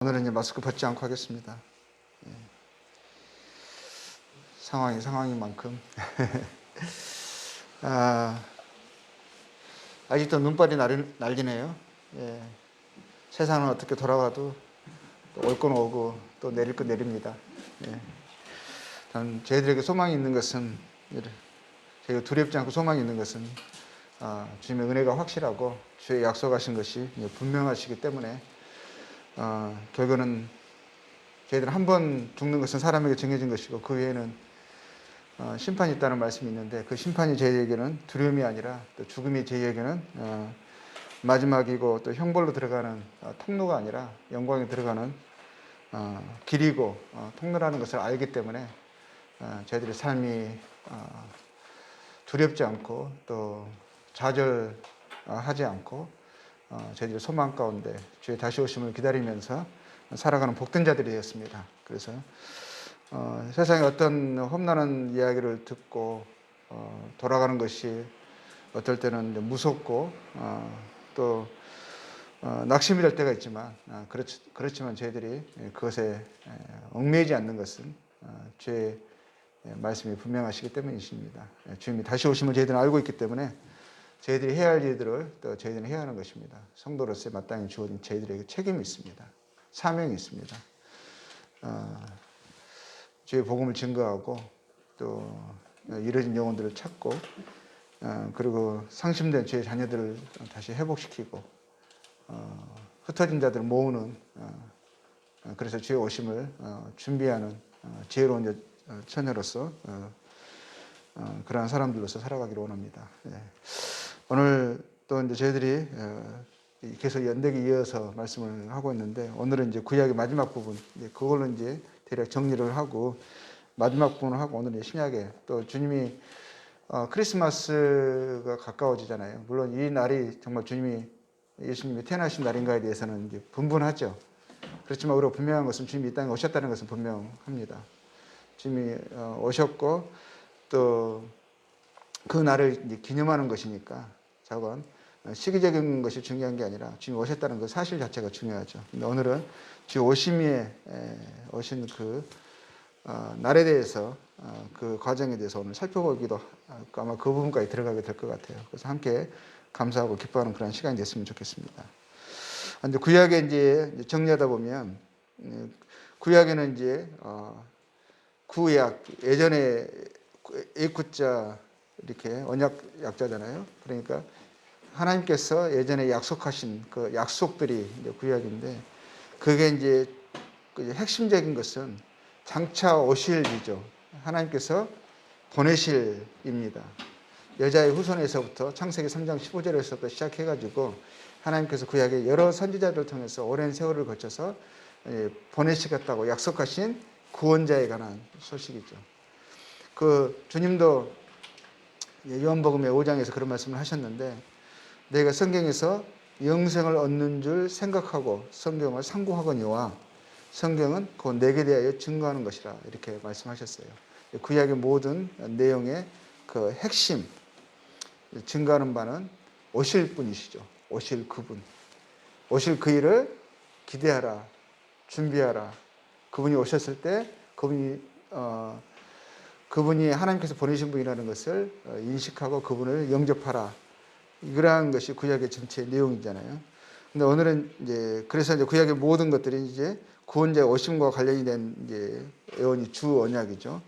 오늘은 이제 마스크 벗지 않고 하겠습니다. 예. 상황인 만큼. 아직도 눈발이 날리네요. 예. 세상은 어떻게 돌아가도 올 건 오고 또 내릴 건 내립니다. 예. 저희들에게 소망이 있는 것은, 저희가 두렵지 않고 소망이 있는 것은 주님의 은혜가 확실하고 주의 약속하신 것이 분명하시기 때문에 결국은 저희들은 한 번 죽는 것은 사람에게 정해진 것이고 그 외에는 심판이 있다는 말씀이 있는데, 그 심판이 저희에게는 두려움이 아니라 또 죽음이 저희에게는 마지막이고 또 형벌로 들어가는 통로가 아니라 영광에 들어가는 길이고 통로라는 것을 알기 때문에 저희들의 삶이 두렵지 않고 또 좌절하지 않고 저희들의 소망 가운데 주의 다시 오심을 기다리면서 살아가는 복된 자들이 되었습니다. 그래서 세상에 어떤 험난한 이야기를 듣고 돌아가는 것이 어떨 때는 무섭고 또 낙심이 될 때가 있지만, 그렇지만 저희들이 그것에 얽매이지 않는 것은 주의 말씀이 분명하시기 때문이십니다. 주님이 다시 오심을 저희들은 알고 있기 때문에 저희들이 해야 할 일들을 또 저희들은 해야 하는 것입니다. 성도로서의 마땅히 주어진 저희들에게 책임이 있습니다. 사명이 있습니다. 주의 복음을 증거하고 또 잃어진 영혼들을 찾고 그리고 상심된 주의 자녀들을 다시 회복시키고 흩어진 자들을 모으는, 그래서 주의 오심을 준비하는 지혜로운 처녀로서 그러한 사람들로서 살아가기를 원합니다. 오늘 또 이제 저희들이 계속 연대기 이어서 말씀을 하고 있는데, 오늘은 이제 구약의 마지막 부분, 그걸로 이제 대략 정리를 하고 마지막 부분을 하고, 오늘은 신약에 또 주님이 크리스마스가 가까워지잖아요. 물론 이 날이 정말 예수님이 태어나신 날인가에 대해서는 이제 분분하죠. 그렇지만 우리가 분명한 것은 주님이 이 땅에 오셨다는 것은 분명합니다. 주님이 오셨고 또 그 날을 이제 기념하는 것이니까 저건 시기적인 것이 중요한 게 아니라 주님이 오셨다는 그 사실 자체가 중요하죠. 근데 오늘은 주 오심에 오신 그 날에 대해서, 그 과정에 대해서 오늘 살펴보기도 하고 아마 그 부분까지 들어가게 될 것 같아요. 그래서 함께 감사하고 기뻐하는 그런 시간이 됐으면 좋겠습니다. 이제 구약에 이제 정리하다 보면, 구약에는 이제 구약, 예전에 애구자 이렇게 언약 약자잖아요. 그러니까 하나님께서 예전에 약속하신 그 약속들이 이제 구약인데, 그게 이제 핵심적인 것은 장차 오실 이죠. 하나님께서 보내실 입니다. 여자의 후손에서부터 창세기 3장 15절에서부터 시작해가지고 하나님께서 구약의 여러 선지자들을 통해서 오랜 세월을 거쳐서 보내시겠다고 약속하신 구원자에 관한 소식이죠. 그 주님도 요한복음의 5장에서 그런 말씀을 하셨는데, 내가 성경에서 영생을 얻는 줄 생각하고 성경을 상고하거니와 성경은 곧 내게 대하여 증거하는 것이라, 이렇게 말씀하셨어요. 구약의 모든 내용의 그 핵심, 증거하는 바는 오실 분이시죠. 오실 그분, 오실 그 일을 기대하라, 준비하라. 그분이 오셨을 때 그분이 하나님께서 보내신 분이라는 것을 인식하고 그분을 영접하라. 이러한 것이 구약의 전체 내용이잖아요. 근데 오늘은 그래서 구약의 모든 것들이 이제 구원자의 오심과 관련이 된 예언이 주 언약이죠.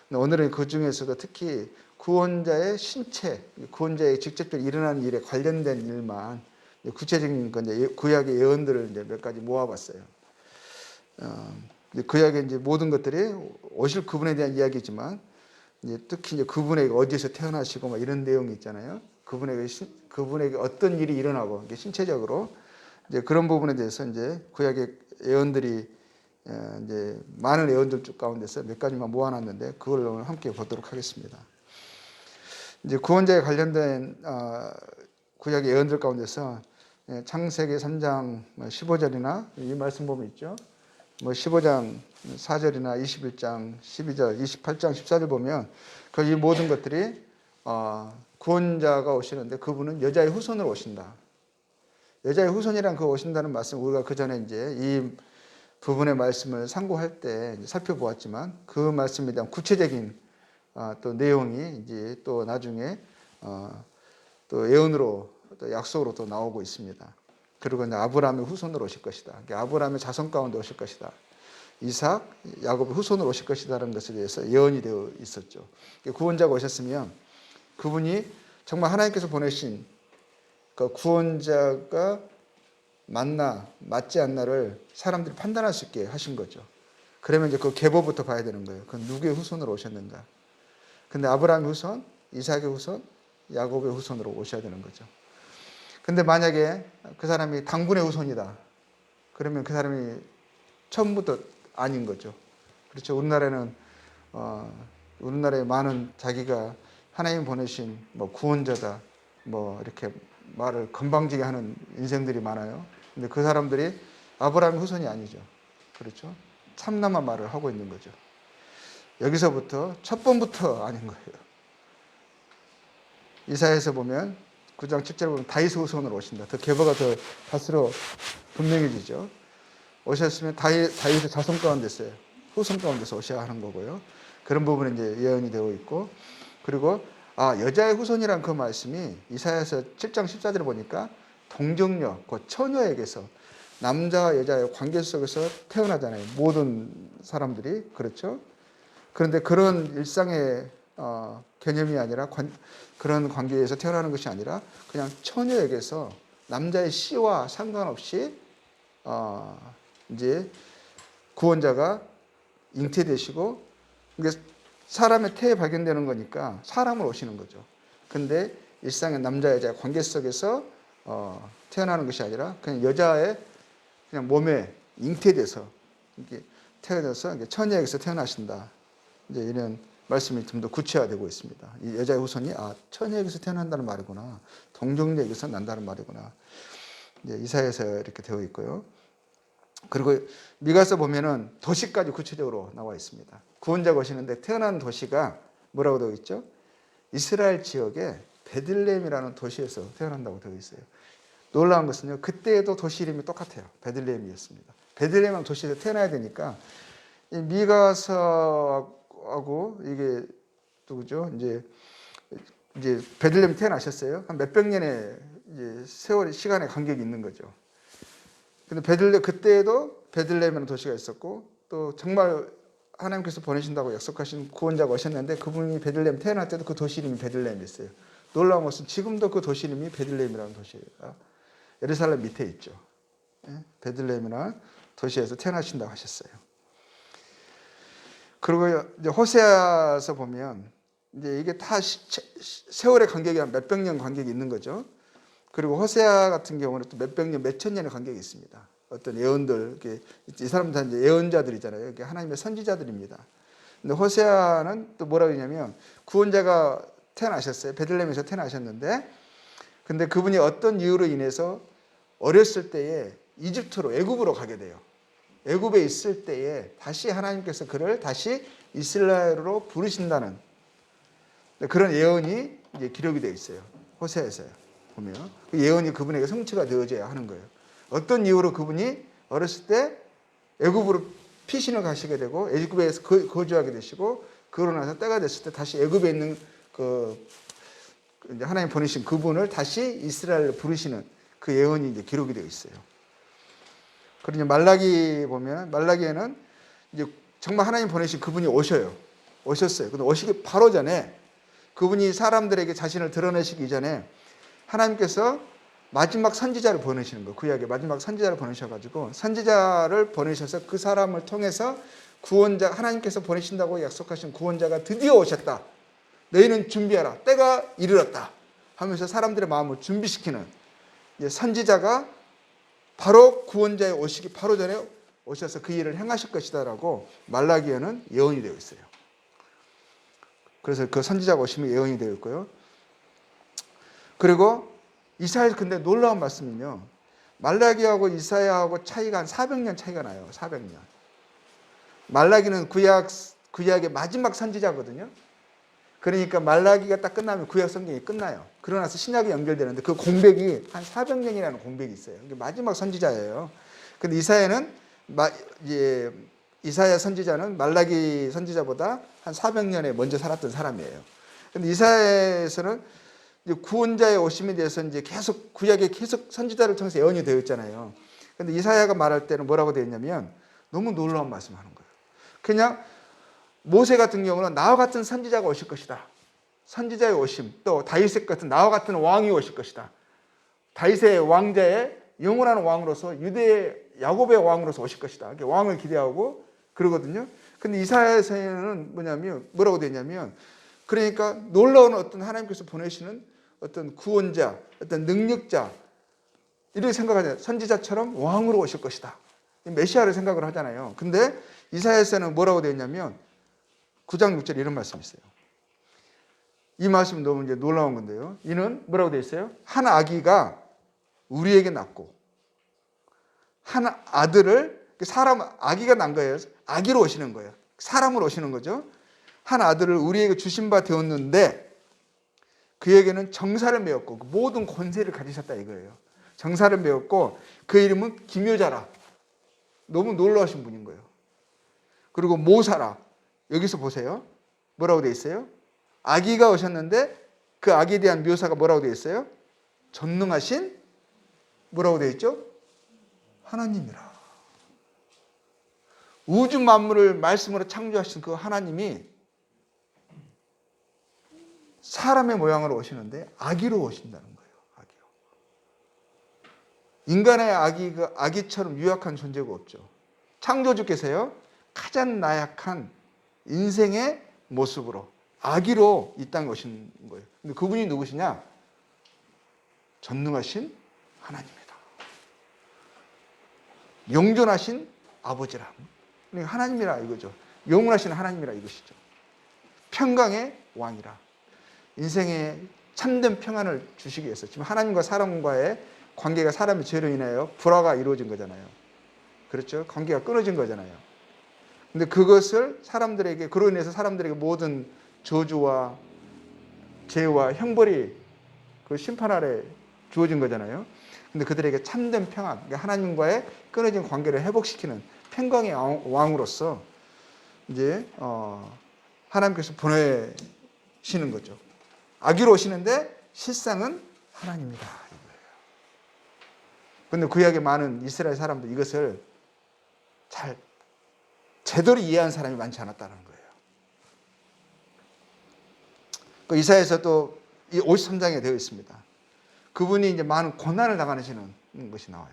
근데 오늘은 그 중에서도 특히 구원자의 신체, 구원자의 직접적으로 일어나는 일에 관련된 일만, 구체적인 구약의 예언들을 몇 가지 모아봤어요. 구약의 모든 것들이 오실 그분에 대한 이야기지만, 특히 그분에게 어디에서 태어나시고 이런 내용이 있잖아요. 그분에게 어떤 일이 일어나고 신체적으로 그런 부분에 대해서 구약의 예언들이 많은 예언들 가운데서 몇 가지만 모아놨는데 그걸 오늘 함께 보도록 하겠습니다. 구원자에 관련된 구약의 예언들 가운데서 창세기 3장 15절이나 이 말씀 보면 있죠. 15장 4절이나 21장 12절, 28장 14절 보면 이 모든 것들이 구원자가 오시는데 그분은 여자의 후손으로 오신다. 여자의 후손이란 그 오신다는 말씀, 우리가 그 전에 이 부분의 말씀을 상고할 때 살펴보았지만 그 말씀에 대한 구체적인 또 내용이 이제 또 나중에 또 예언으로 또 약속으로 또 나오고 있습니다. 그리고 이제 아브라함의 후손으로 오실 것이다. 아브라함의 자손 가운데 오실 것이다. 이삭, 야곱의 후손으로 오실 것이다라는 것에 대해서 예언이 되어 있었죠. 구원자가 오셨으면 그분이 정말 하나님께서 보내신 그 구원자가 맞나 맞지 않나를 사람들이 판단할 수 있게 하신 거죠. 그러면 이제 그 계보부터 봐야 되는 거예요. 그 누구의 후손으로 오셨는가. 근데 아브라함의 후손, 이삭의 후손, 야곱의 후손으로 오셔야 되는 거죠. 근데 만약에 그 사람이 당군의 후손이다. 그러면 그 사람이 처음부터 아닌 거죠. 그렇죠. 우리나라에 많은 자기가 하나님 보내신 뭐 구원자다, 뭐 이렇게 말을 건방지게 하는 인생들이 많아요. 근데 그 사람들이 아브라함의 후손이 아니죠. 그렇죠. 참남한 말을 하고 있는 거죠. 여기서부터 첫 번부터 아닌 거예요. 이사야에서 보면 9장 7절에 보면 다윗의 후손으로 오신다. 더 계보가 더 다스로 분명해지죠. 오셨으면 다윗의 자손 가운데서 후손 가운데서 오셔야 하는 거고요. 그런 부분에 이제 예언이 되어 있고, 그리고 여자의 후손이란 그 말씀이 이사야서 7장 14절에 보니까 동정녀, 그 처녀에게서 남자와 여자의 관계 속에서 태어나잖아요. 모든 사람들이. 그렇죠. 그런데 그런 일상의 개념이 아니라 그런 관계에서 태어나는 것이 아니라 그냥 처녀에게서 남자의 씨와 상관없이 이제 구원자가 잉태되시고, 이게 사람의 태에 발견되는 거니까 사람으로 오시는 거죠. 근데 일상의 남자 여자의 관계 속에서 태어나는 것이 아니라 그냥 여자의 그냥 몸에 잉태돼서 이렇게 태어나서 처녀에게서 태어나신다. 이제 이런 말씀이 좀 더 구체화되고 있습니다. 이 여자의 후손이 처녀에게서 태어난다는 말이구나, 동정녀에게서 난다는 말이구나. 이제 이사야에서 이렇게 되어 있고요. 그리고 미가서 보면은 도시까지 구체적으로 나와 있습니다. 구원자가 오시는데 태어난 도시가 뭐라고 되어 있죠? 이스라엘 지역의 베들레헴이라는 도시에서 태어난다고 되어 있어요. 놀라운 것은요, 그때에도 도시 이름이 똑같아요. 베들레헴이었습니다. 베들레헴은 도시에서 태어나야 되니까 이 미가서하고 이게 누구죠? 이제 베들레헴 태어나셨어요. 한 몇백 년의 이제 세월의 시간의 간격이 있는 거죠. 근데 그때에도 베들레헴이라는 도시가 있었고, 또 정말 하나님께서 보내신다고 약속하신 구원자가 오셨는데 그분이 베들레헴 태어날 때도 그 도시 이름이 베들레헴이었어요. 놀라운 것은 지금도 그 도시 이름이 베들레헴이라는 도시가 예루살렘 밑에 있죠. 베들레헴이라는 도시에서 태어나신다고 하셨어요. 그리고 이제 호세아서 보면 이제 이게 다 세월의 간격이 한 몇백 년 간격이 있는 거죠. 그리고 호세아 같은 경우는 또 몇백 년, 몇천 년의 간격이 있습니다. 어떤 예언들, 이 사람들 다 이제 예언자들이잖아요. 이게 하나님의 선지자들입니다. 근데 호세아는 또 뭐라고 했냐면 구원자가 태어나셨어요. 베들레헴에서 태어나셨는데, 근데 그분이 어떤 이유로 인해서 어렸을 때에 이집트로, 애굽으로 가게 돼요. 애굽에 있을 때에 다시 하나님께서 그를 다시 이스라엘로 부르신다는 그런 예언이 이제 기록이 되어 있어요. 호세아에서요. 보면 그 예언이 그분에게 성취가 되어져야 하는 거예요. 어떤 이유로 그분이 어렸을 때 애굽으로 피신을 가시게 되고 애굽에서 거주하게 되시고, 그러고 나서 때가 됐을 때 다시 애굽에 있는 이제 하나님 보내신 그분을 다시 이스라엘로 부르시는 그 예언이 이제 기록이 되어 있어요. 그리고 말라기 보면 말라기에는 이제 정말 하나님 보내신 그분이 오셨어요. 근데 오시기 바로 전에 그분이 사람들에게 자신을 드러내시기 전에 하나님께서 마지막 선지자를 보내시는 거예요. 구약에 마지막 선지자를 보내셔가지고 선지자를 보내셔서 그 사람을 통해서 구원자, 하나님께서 보내신다고 약속하신 구원자가 드디어 오셨다. 너희는 준비하라. 때가 이르렀다. 하면서 사람들의 마음을 준비시키는 선지자가 바로 구원자의 오시기 바로 전에 오셔서 그 일을 행하실 것이다라고 말라기에는 예언이 되어 있어요. 그래서 그 선지자가 오시면 예언이 되어 있고요. 그리고 이사야에서 근데 놀라운 말씀은요, 말라기하고 이사야하고 차이가 한 400년 차이가 나요. 400년. 말라기는 구약의 마지막 선지자거든요. 그러니까 말라기가 딱 끝나면 구약 성경이 끝나요. 그러고 나서 신약이 연결되는데 그 공백이 한 400년이라는 공백이 있어요. 이게 마지막 선지자예요. 근데 이사야는 이제 이사야 선지자는 말라기 선지자보다 한 400년에 먼저 살았던 사람이에요. 근데 이사야에서는 이제 구원자의 오심에 대해서 이제 계속 구약에 계속 선지자를 통해서 예언이 되어 있잖아요. 근데 이사야가 말할 때는 뭐라고 되어 있냐면 너무 놀라운 말씀하는 거예요. 그냥 모세 같은 경우는 나와 같은 선지자가 오실 것이다. 선지자의 오심, 또 다윗 같은 나와 같은 왕이 오실 것이다. 다윗의 왕자의 영원한 왕으로서 유대의 야곱의 왕으로서 오실 것이다. 왕을 기대하고 그러거든요. 근데 이사야서에는 뭐라고 되냐면 그러니까 놀라운 어떤 하나님께서 보내시는 어떤 구원자, 어떤 능력자 이렇게 생각하잖아요. 선지자처럼 왕으로 오실 것이다. 메시아를 생각을 하잖아요. 근데 이사야서는 뭐라고 되어 있냐면 9장 6절에 이런 말씀이 있어요. 이 말씀은 너무 이제 놀라운 건데요. 이는 뭐라고 되어 있어요? 한 아기가 우리에게 낳고 한 아들을 아기가 난 거예요. 아기로 오시는 거예요. 사람으로 오시는 거죠. 한 아들을 우리에게 주신 바 되었는데 그에게는 정사를 메었고 모든 권세를 가지셨다 이거예요. 정사를 메었고 그 이름은 기묘자라. 너무 놀라우신 분인 거예요. 그리고 모사라. 여기서 보세요. 뭐라고 되어 있어요? 아기가 오셨는데 그 아기에 대한 묘사가 뭐라고 되어 있어요? 전능하신 뭐라고 되어 있죠? 하나님이라. 우주 만물을 말씀으로 창조하신 그 하나님이 사람의 모양으로 오시는데 아기로 오신다는 거예요. 아기로. 인간의 아기처럼 유약한 존재가 없죠. 창조주께서요 가장 나약한 인생의 모습으로 아기로 이 땅에 오신 거예요. 근데 그분이 누구시냐? 전능하신 하나님이다. 영존하신 아버지라. 하나님이라 이거죠. 영원하신 하나님이라 이것이죠. 평강의 왕이라. 인생에 참된 평안을 주시기 위해서 지금 하나님과 사람과의 관계가 사람의 죄로 인하여 불화가 이루어진 거잖아요. 그렇죠? 관계가 끊어진 거잖아요. 근데 그것을 그로 인해서 사람들에게 모든 저주와 죄와 형벌이 그 심판 아래 주어진 거잖아요. 근데 그들에게 참된 평안, 그러니까 하나님과의 끊어진 관계를 회복시키는 평강의 왕으로서 이제 하나님께서 보내시는 거죠. 아기로 오시는데 실상은 하나님이다. 그런데 구약의 많은 이스라엘 사람들 이것을 제대로 이해한 사람이 많지 않았다는 거예요. 그 이사야에서 또 53장에 되어 있습니다. 그분이 이제 많은 고난을 당하시는 것이 나와요.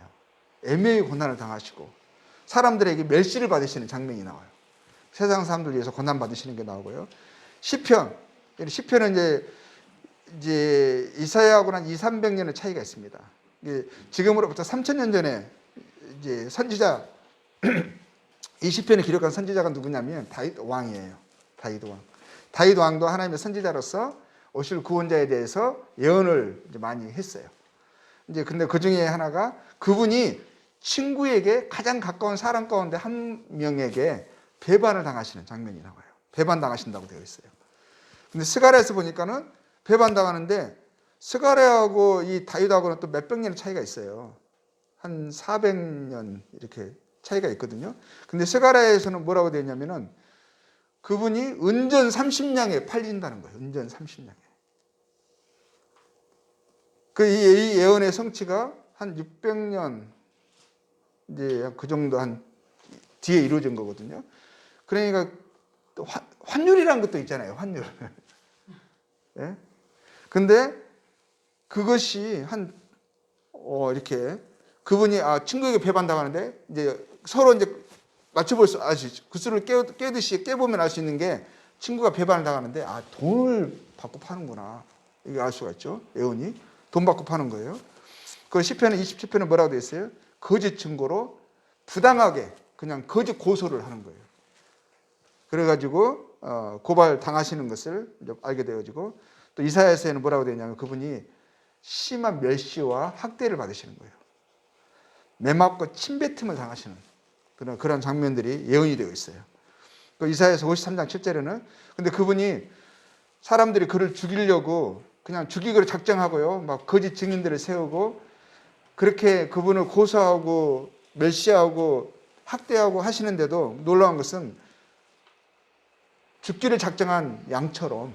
애매히 고난을 당하시고 사람들에게 멸시를 받으시는 장면이 나와요. 세상 사람들 위해서 고난 받으시는 게 나오고요. 시편은 이제 이사야하고는 한 200~300년의 차이가 있습니다. 지금으로부터 3000년 전에 이제 선지자 이 시편을 기록한 선지자가 누구냐면 다윗 왕이에요. 다윗 왕. 다윗 왕도 하나님의 선지자로서 오실 구원자에 대해서 예언을 이제 많이 했어요. 이제 근데 그 중에 하나가 그분이 친구에게 가장 가까운 사람 가운데 한 명에게 배반을 당하시는 장면이 나와요. 배반당하신다고 되어 있어요. 근데 스가랴에서 보니까는 배반당하는데 스가랴하고 이 다윗하고는 또 몇백 년의 차이가 있어요. 한 400년 이렇게 차이가 있거든요. 근데 스가랴에서는 뭐라고 되어 있냐면은 그분이 은전 30냥에 팔린다는 거예요. 은전 30냥에. 이 예언의 성취가 한 600년 이제 그 정도 한 뒤에 이루어진 거거든요. 그러니까 환율이라는 것도 있잖아요. 환율. 예? 근데 그것이 이렇게 그분이 친구에게 배반당하는데 이제 서로 이제 맞춰볼 수 구슬을 깨듯이 깨보면 알 수 있는 게 친구가 배반을 당하는데 돈을 받고 파는구나. 이게 알 수가 있죠. 예언이 돈 받고 파는 거예요. 그 시편 27편은 뭐라고 되어 있어요? 거짓 증거로 부당하게 그냥 거짓 고소를 하는 거예요. 그래가지고 고발 당하시는 것을 알게 되어지고 또 이사야서에는 뭐라고 되어 있냐면 그분이 심한 멸시와 학대를 받으시는 거예요. 매맞고 침뱉음을 당하시는 그런 장면들이 예언이 되어 있어요. 그 이사야서 53장 7절에는 근데 그분이 사람들이 그를 죽이려고 그냥 죽이기로 작정하고요. 막 거짓 증인들을 세우고 그렇게 그분을 고소하고 멸시하고 학대하고 하시는데도 놀라운 것은 죽기를 작정한 양처럼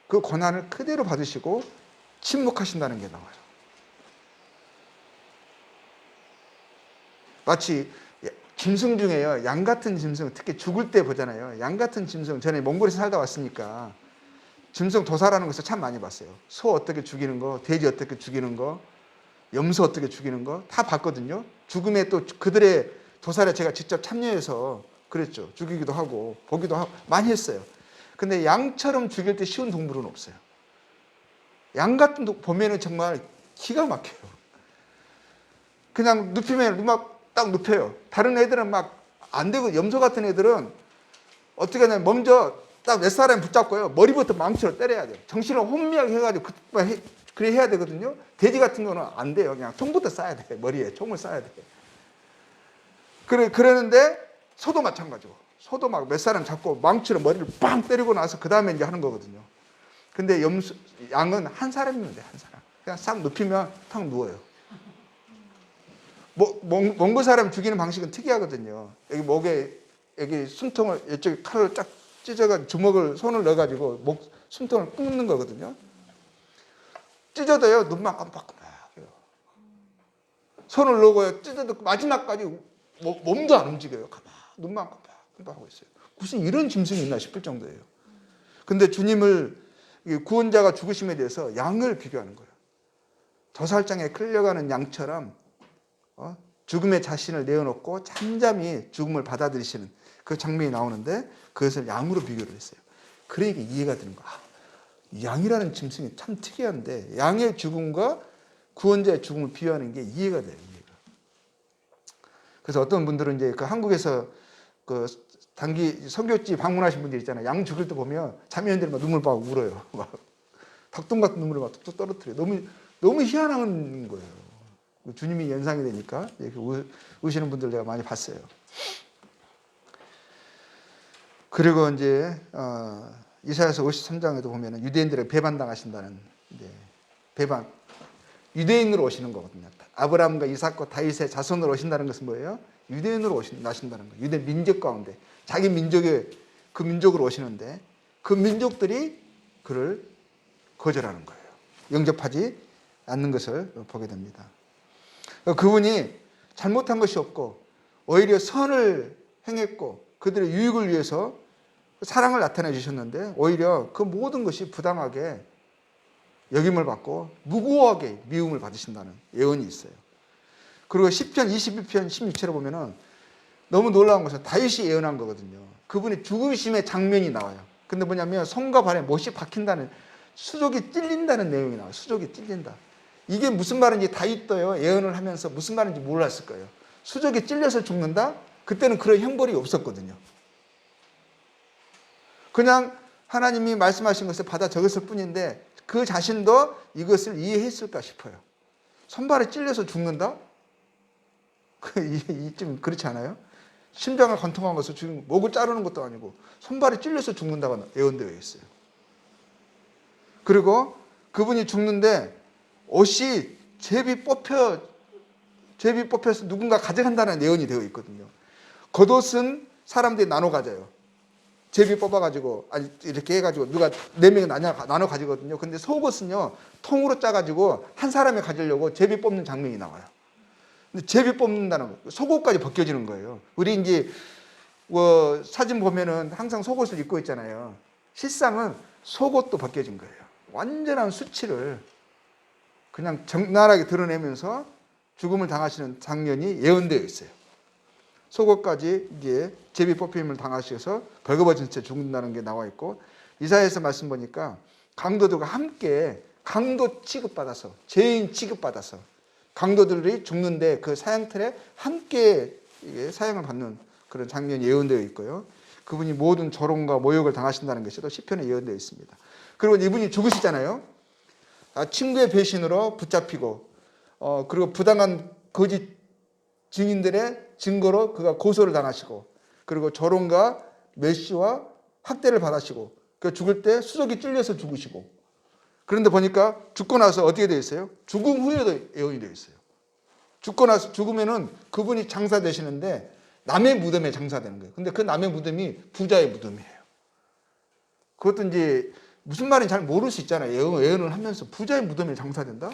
그 고난을 그대로 받으시고 침묵하신다는 게 나와요. 마치 짐승 중에요. 양 같은 짐승, 특히 죽을 때 보잖아요. 양 같은 짐승, 전에 몽골에서 살다 왔으니까 짐승 도살하는 것을 참 많이 봤어요. 소 어떻게 죽이는 거, 돼지 어떻게 죽이는 거, 염소 어떻게 죽이는 거 다 봤거든요. 죽음에 또 그들의 도살에 제가 직접 참여해서 그랬죠. 죽이기도 하고 보기도 하고 많이 했어요. 근데 양처럼 죽일 때 쉬운 동물은 없어요. 양 같은 보면은 정말 기가 막혀요. 그냥 눕히면 막 딱 눕혀요. 다른 애들은 막 안 되고, 염소 같은 애들은 어떻게 하냐면 먼저 딱 몇 사람 붙잡고요. 머리부터 망치로 때려야 돼요. 정신을 혼미하게 해가지고 그래 해야 되거든요. 돼지 같은 거는 안 돼요. 그냥 총부터 쏴야 돼. 머리에 총을 쏴야 돼. 그러는데 소도 마찬가지고. 소도 막 몇 사람 잡고 망치로 머리를 빵 때리고 나서 그 다음에 이제 하는 거거든요. 근데 양은 한 사람이면 돼, 한 사람. 그냥 싹 눕히면 탁 누워요. 몽골 사람 죽이는 방식은 특이하거든요. 여기 목에, 여기 숨통을, 이쪽에 칼을 쫙 찢어가지고 주먹을, 손을 넣어가지고 숨통을 끊는 거거든요. 찢어도요, 눈만 깜빡깜빡해요. 손을 넣고요, 찢어도 마지막까지 몸도 안 움직여요. 가만, 눈만 깜빡깜빡하고 있어요. 무슨 이런 짐승이 있나 싶을 정도예요. 근데 주님을, 구원자가 죽으심에 대해서 양을 비교하는 거예요. 도살장에 끌려가는 양처럼 죽음의 자신을 내어놓고 잠잠히 죽음을 받아들이시는 그 장면이 나오는데 그것을 양으로 비교를 했어요. 그러니까 이해가 되는 거야. 양이라는 짐승이 참 특이한데 양의 죽음과 구원자의 죽음을 비교하는 게 이해가 돼요. 이해가. 그래서 어떤 분들은 이제 그 한국에서 그 단기 선교지 방문하신 분들 있잖아요. 양 죽을 때 보면 자매님들이 막 눈물 막 울어요. 막 닭똥 같은 눈물을 막 뚝뚝 떨어뜨려요. 너무 희한한 거예요. 주님이 연상이 되니까 이렇게 우시는 분들 내가 많이 봤어요. 그리고 이제 이사야서 53장에도 보면 유대인들을 배반당하신다는 배반, 유대인으로 오시는 거거든요. 아브라함과 이삭과 다윗의 자손으로 오신다는 것은 뭐예요? 유대인으로 나신다는 거예요. 유대 민족 가운데 자기 민족의 그 민족으로 오시는데 그 민족들이 그를 거절하는 거예요. 영접하지 않는 것을 보게 됩니다. 그분이 잘못한 것이 없고 오히려 선을 행했고 그들의 유익을 위해서 사랑을 나타내 주셨는데 오히려 그 모든 것이 부당하게 여김을 받고 무고하게 미움을 받으신다는 예언이 있어요. 그리고 10편 22편 16절에 보면은 너무 놀라운 것은 다윗이 예언한 거거든요. 그분의 죽으심의 장면이 나와요. 근데 뭐냐면 손과 발에 못이 박힌다는, 수족이 찔린다는 내용이 나와요. 수족이 찔린다. 이게 무슨 말인지 다윗도요 예언을 하면서 무슨 말인지 몰랐을 거예요. 수족이 찔려서 죽는다? 그때는 그런 형벌이 없었거든요. 그냥 하나님이 말씀하신 것을 받아 적었을 뿐인데 그 자신도 이것을 이해했을까 싶어요. 손발에 찔려서 죽는다? 좀 그렇지 않아요? 심장을 관통한 것을 지금 목을 자르는 것도 아니고 손발에 찔려서 죽는다고 예언되어 있어요. 그리고 그분이 죽는데 옷이 제비 뽑혀서 누군가 가져간다는 예언이 되어 있거든요. 겉옷은 사람들이 나눠 가져요. 제비 뽑아가지고 이렇게 해가지고 누가 4명이 나눠 가지거든요. 근데 속옷은요 통으로 짜가지고 한 사람이 가지려고 제비 뽑는 장면이 나와요. 근데 제비 뽑는다는 거, 속옷까지 벗겨지는 거예요. 우리 이제 사진 보면은 항상 속옷을 입고 있잖아요. 실상은 속옷도 벗겨진 거예요. 완전한 수치를 그냥 적나라하게 드러내면서 죽음을 당하시는 장면이 예언되어 있어요. 속옷까지 이제 제비 뽑힘을 당하셔서 벌거벗은 채 죽는다는 게 나와 있고, 이사야에서 말씀 보니까 강도들과 함께 강도 취급받아서, 죄인 취급받아서 강도들이 죽는데 그 사형틀에 함께 사형을 받는 그런 장면이 예언되어 있고요. 그분이 모든 조롱과 모욕을 당하신다는 것이 또 시편에 예언되어 있습니다. 그리고 이분이 죽으시잖아요. 친구의 배신으로 붙잡히고 그리고 부당한 거짓 증인들의 증거로 그가 고소를 당하시고, 그리고 조롱과 멸시와 학대를 받으시고, 그 죽을 때 수족이 찔려서 죽으시고, 그런데 보니까 죽고 나서 어떻게 되어 있어요? 죽음 후에도 예언이 되어 있어요. 죽고 나서, 죽으면은 그분이 장사되시는데 남의 무덤에 장사되는 거예요. 근데 그 남의 무덤이 부자의 무덤이에요. 그것도 이제 무슨 말인지 잘 모를 수 있잖아요. 예언을 하면서 부자의 무덤에 장사된다?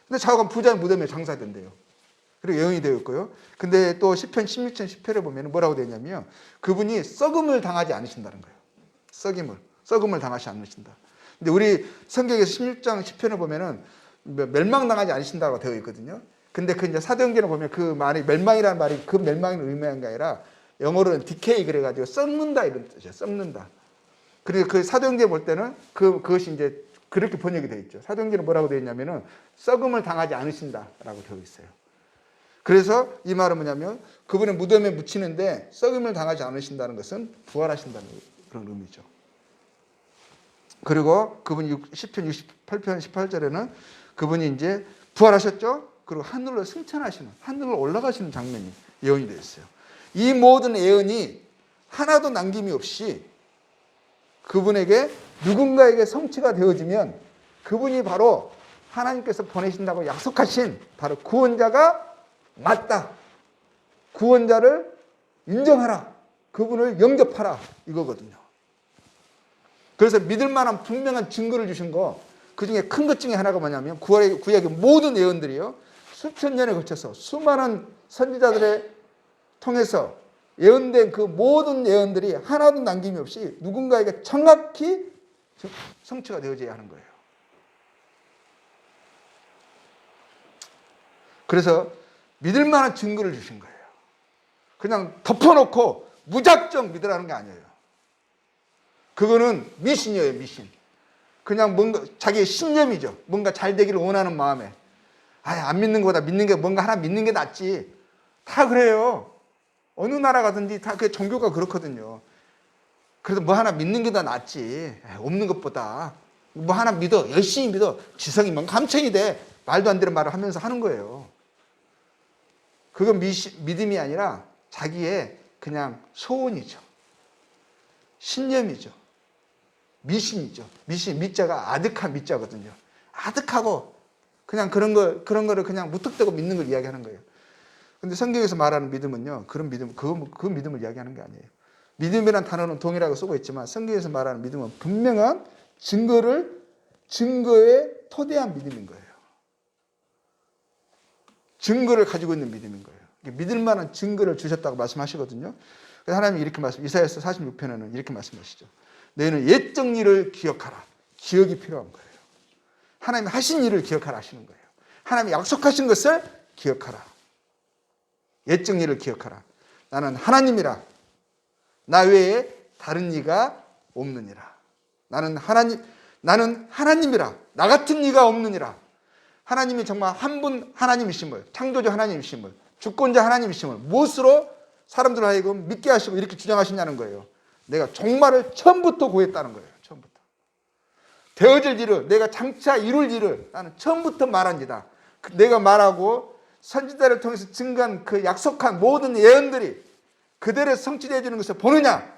근데 자기가 부자의 무덤에 장사된대요. 그리고 예언이 되어 있고요. 근데 또 시편 16편 10편에 보면 뭐라고 되어 있냐면요. 그분이 썩음을 당하지 않으신다는 거예요. 썩음을 당하지 않으신다. 근데 우리 성경에서 16장 10편을 보면은 멸망당하지 않으신다고 되어 있거든요. 근데 그 이제 사도행전을 보면 그 말이 멸망이라는 말이 그 멸망을 의미한 게 아니라 영어로는 decay 그래가지고 썩는다 이런 뜻이에요. 썩는다. 그리고 그 사도행전 볼 때는 그것이 이제 그렇게 번역이 되어 있죠. 사도행전은 뭐라고 되어 있냐면은 썩음을 당하지 않으신다라고 되어 있어요. 그래서 이 말은 뭐냐면 그분의 무덤에 묻히는데 썩음을 당하지 않으신다는 것은 부활하신다는 그런 의미죠. 그리고 그분이 10편 68편 18절에는 그분이 이제 부활하셨죠. 그리고 하늘로 승천하시는, 하늘로 올라가시는 장면이 예언이 되어 있어요. 이 모든 예언이 하나도 남김이 없이 그분에게 누군가에게 성취가 되어지면 그분이 바로 하나님께서 보내신다고 약속하신 바로 구원자가 맞다. 구원자를 인정하라. 그분을 영접하라. 이거거든요. 그래서 믿을 만한 분명한 증거를 주신 거, 그 중에 큰 것 중에 하나가 뭐냐면 구약의 모든 예언들이요. 수천 년에 걸쳐서 수많은 선지자들의 통해서 예언된 그 모든 예언들이 하나도 남김이 없이 누군가에게 정확히 성취가 되어져야 하는 거예요. 그래서 믿을 만한 증거를 주신 거예요. 그냥 덮어놓고 무작정 믿으라는 게 아니에요. 그거는 미신이에요, 미신. 그냥 뭔가 자기의 신념이죠. 뭔가 잘 되기를 원하는 마음에. 안 믿는 것보다 믿는 게 뭔가 하나 믿는 게 낫지. 다 그래요. 어느 나라 가든지 다 그 종교가 그렇거든요. 그래도 뭐 하나 믿는 게 더 낫지. 없는 것보다. 뭐 하나 믿어. 열심히 믿어. 지성이 뭔 감청이 돼. 말도 안 되는 말을 하면서 하는 거예요. 그건 믿음이 아니라 자기의 그냥 소원이죠. 신념이죠. 미신이죠. 미자가 아득한 미자거든요. 아득하고 그냥 그런 거를 그냥 무턱대고 믿는 걸 이야기하는 거예요. 근데 성경에서 말하는 믿음은요, 그 믿음을 이야기하는 게 아니에요. 믿음이라는 단어는 동일하게 쓰고 있지만 성경에서 말하는 믿음은 분명한 증거에 토대한 믿음인 거예요. 증거를 가지고 있는 믿음인 거예요. 믿을 만한 증거를 주셨다고 말씀하시거든요. 그래서 하나님이 이렇게 이사야서 46편에는 이렇게 말씀하시죠. 너희는 옛적 일을 기억하라. 기억이 필요한 거예요. 하나님이 하신 일을 기억하라 하시는 거예요. 하나님이 약속하신 것을 기억하라. 옛적 일을 기억하라. 나는 하나님이라. 나 외에 다른 이가 없느니라. 나는 하나님이라. 나 같은 이가 없느니라. 하나님이 정말 한 분 하나님이심을, 창조주 하나님이심을, 주권자 하나님이심을 무엇으로 사람들 하여금 믿게 하시고 이렇게 주장하시냐는 거예요. 내가 종말을 처음부터 구했다는 거예요. 처음부터. 되어질 일을, 내가 장차 이룰 일을 나는 처음부터 말한지다. 내가 말하고 선지자를 통해서 증거한 그 약속한 모든 예언들이 그대로 성취되어 주는 것을 보느냐?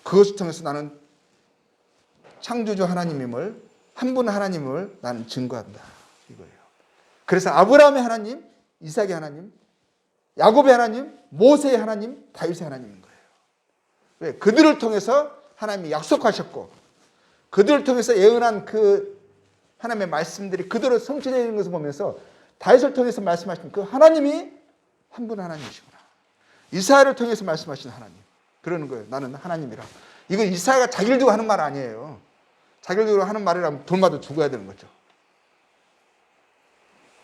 그것을 통해서 나는 창조주 하나님임을, 한 분 하나님을 나는 증거한다. 이거예요. 그래서 아브라함의 하나님, 이삭의 하나님, 야곱의 하나님, 모세의 하나님, 다윗의 하나님인 거예요. 왜? 그들을 통해서 하나님이 약속하셨고 그들을 통해서 예언한 그 하나님의 말씀들이 그대로 성취되는 것을 보면서 다윗을 통해서 말씀하신 그 하나님이 한 분 하나님이시구나. 이사야를 통해서 말씀하신 하나님. 그러는 거예요. 나는 하나님이라. 이건 이사야가 자기를 두고 하는 말 아니에요. 자기를 두고 하는 말이라면 돌마다 죽어야 되는 거죠.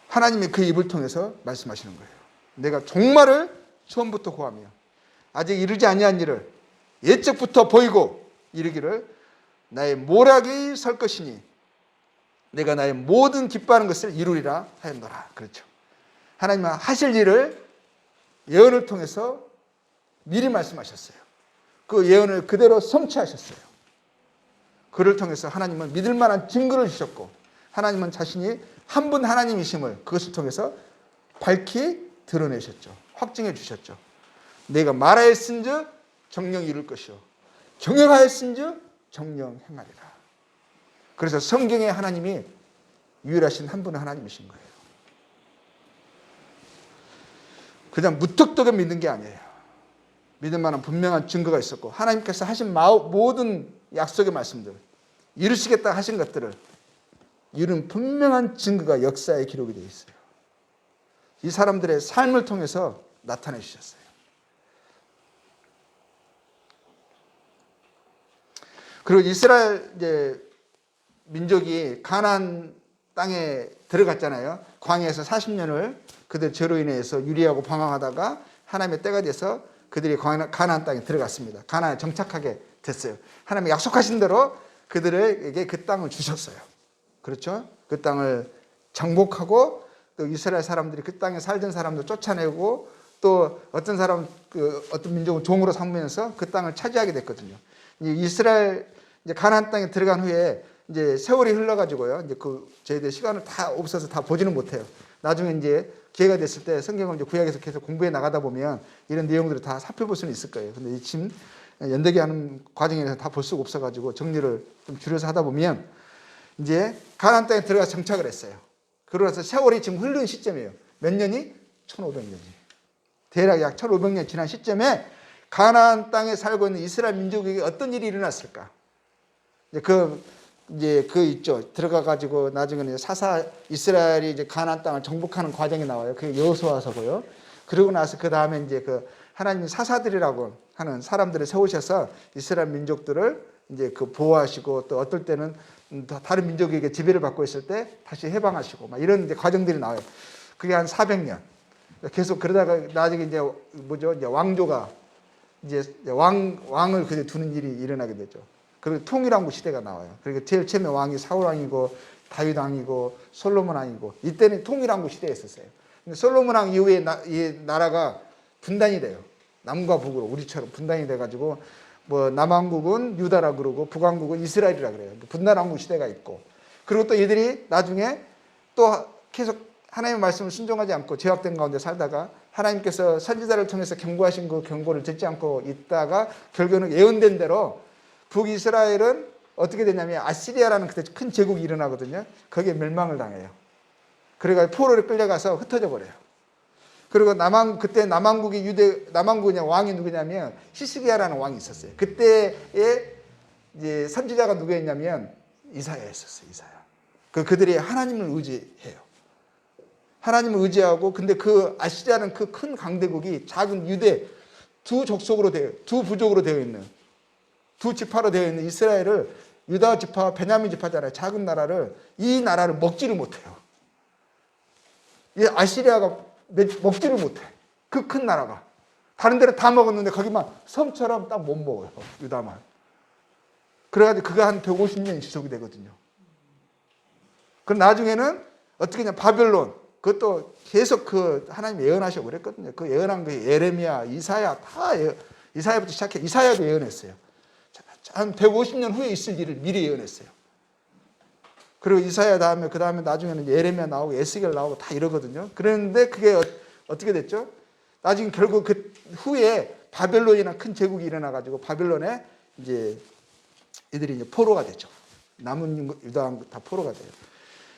하나님이 그 입을 통해서 말씀하시는 거예요. 내가 종말을 처음부터 고하며 아직 이르지 아니한 일을 옛적부터 보이고 이르기를 나의 모락이 설 것이니 내가 나의 모든 기뻐하는 것을 이루리라 하였노라. 그렇죠. 하나님은 하실 일을 예언을 통해서 미리 말씀하셨어요. 그 예언을 그대로 성취하셨어요. 그를 통해서 하나님은 믿을 만한 증거를 주셨고 하나님은 자신이 한 분 하나님이심을 그것을 통해서 밝히 드러내셨죠. 확증해 주셨죠. 내가 말하였은즉 정령 이룰 것이요 경영하였은즉 정령 행하리라. 그래서 성경의 하나님이 유일하신 한 분 하나님이신 거예요. 그냥 무턱대고 믿는 게 아니에요. 믿을 만한 분명한 증거가 있었고 하나님께서 하신 모든 약속의 말씀들, 이루시겠다 하신 것들을 이룬 분명한 증거가 역사에 기록이 되어 있어요. 이 사람들의 삶을 통해서 나타내 주셨어요. 그리고 이스라엘 이제 민족이 가나안 땅에 들어갔잖아요. 광야에서 40년을 그들 죄로 인해서 유리하고 방황하다가 하나님의 때가 돼서 그들이 가나안 땅에 들어갔습니다. 가나안에 정착하게 됐어요. 하나님이 약속하신 대로 그들에게 그 땅을 주셨어요. 그렇죠? 그 땅을 정복하고 또 이스라엘 사람들이 그 땅에 살던 사람들 쫓아내고 또 어떤 사람 어떤 민족을 종으로 삼으면서 그 땅을 차지하게 됐거든요. 이스라엘 이제 가나안 땅에 들어간 후에 이제 세월이 흘러가지고요. 이제 저희들 시간을 다 없어서 다 보지는 못해요. 나중에 이제 기회가 됐을 때 성경을 이제 구약에서 계속 공부해 나가다 보면 이런 내용들을 다 살펴볼 수는 있을 거예요. 근데 지금 연대기 하는 과정에서 다 볼 수가 없어가지고 정리를 좀 줄여서 하다 보면 이제 가나안 땅에 들어가서 정착을 했어요. 그러고서 세월이 지금 흐르는 시점이에요. 몇 년이? 1500년이. 대략 약 1500년 지난 시점에 가나안 땅에 살고 있는 이스라엘 민족에게 어떤 일이 일어났을까? 이제 그 있죠. 들어가 가지고 나중에는 이스라엘이 이제 가나안 땅을 정복하는 과정이 나와요. 그게 여호수아서고요. 그러고 나서 그 다음에 이제 그 하나님 사사들이라고 하는 사람들을 세우셔서 이스라엘 민족들을 이제 보호하시고 또 어떨 때는 다른 민족에게 지배를 받고 있을 때 다시 해방하시고 막 이런 이제 과정들이 나와요. 그게 한 400년. 계속 그러다가 나중에 이제 이제 왕조가 이제 왕을 그대 두는 일이 일어나게 되죠. 그리고 통일왕국 시대가 나와요. 그리고 제일 처음에 왕이 사울 왕이고 다윗 왕이고 솔로몬 왕이고 이때는 통일왕국 시대였었어요. 근데 솔로몬 왕 이후에 이 나라가 분단이 돼요. 남과 북으로 우리처럼 분단이 돼가지고 뭐 남왕국은 유다라 그러고 북왕국은 이스라엘이라 그래요. 분단왕국 시대가 있고 그리고 또 얘들이 나중에 또 계속 하나님의 말씀을 순종하지 않고 죄악된 가운데 살다가 하나님께서 선지자를 통해서 경고하신 그 경고를 듣지 않고 있다가 결국에는 예언된 대로 북이스라엘은 어떻게 되냐면 아시리아라는 그때 큰 제국이 일어나거든요. 거기에 멸망을 당해요. 그래가지고 포로를 끌려가서 흩어져 버려요. 그리고 그때 남왕국의 왕이 누구냐면 히스기야라는 왕이 있었어요. 그때의 이제 선지자가 누구였냐면 이사야였었어요. 이사야. 그들이 하나님을 의지해요. 하나님을 의지하고 근데 그 아시리아는 그 큰 강대국이 작은 유대 두 부족으로 되어 있는 두 지파로 되어 있는 이스라엘을 유다 지파, 베냐민 지파잖아요. 작은 나라를 이 나라를 먹지를 못해요. 이 아시리아가 먹지를 못해. 그 큰 나라가. 다른 데는 다 먹었는데 거기만 섬처럼 딱 못 먹어요. 유다만. 그래가지고 그가 한 150년 지속이 되거든요. 그럼 나중에는 어떻게 하냐. 바벨론. 그것도 계속 하나님 예언하시고 그랬거든요. 그 예언한 게 예레미야, 이사야 이사야부터 시작해. 이사야도 예언했어요. 한 150년 후에 있을 일을 미리 예언했어요. 그리고 이사야 그 다음에 나중에는 예레미야 나오고 에스겔 나오고 다 이러거든요. 그런데 그게 어떻게 됐죠? 나중에 결국 그 후에 바벨론이나 큰 제국이 일어나가지고 바벨론에 이제 이들이 이제 포로가 되죠. 남은 유다 왕국 다 포로가 돼요.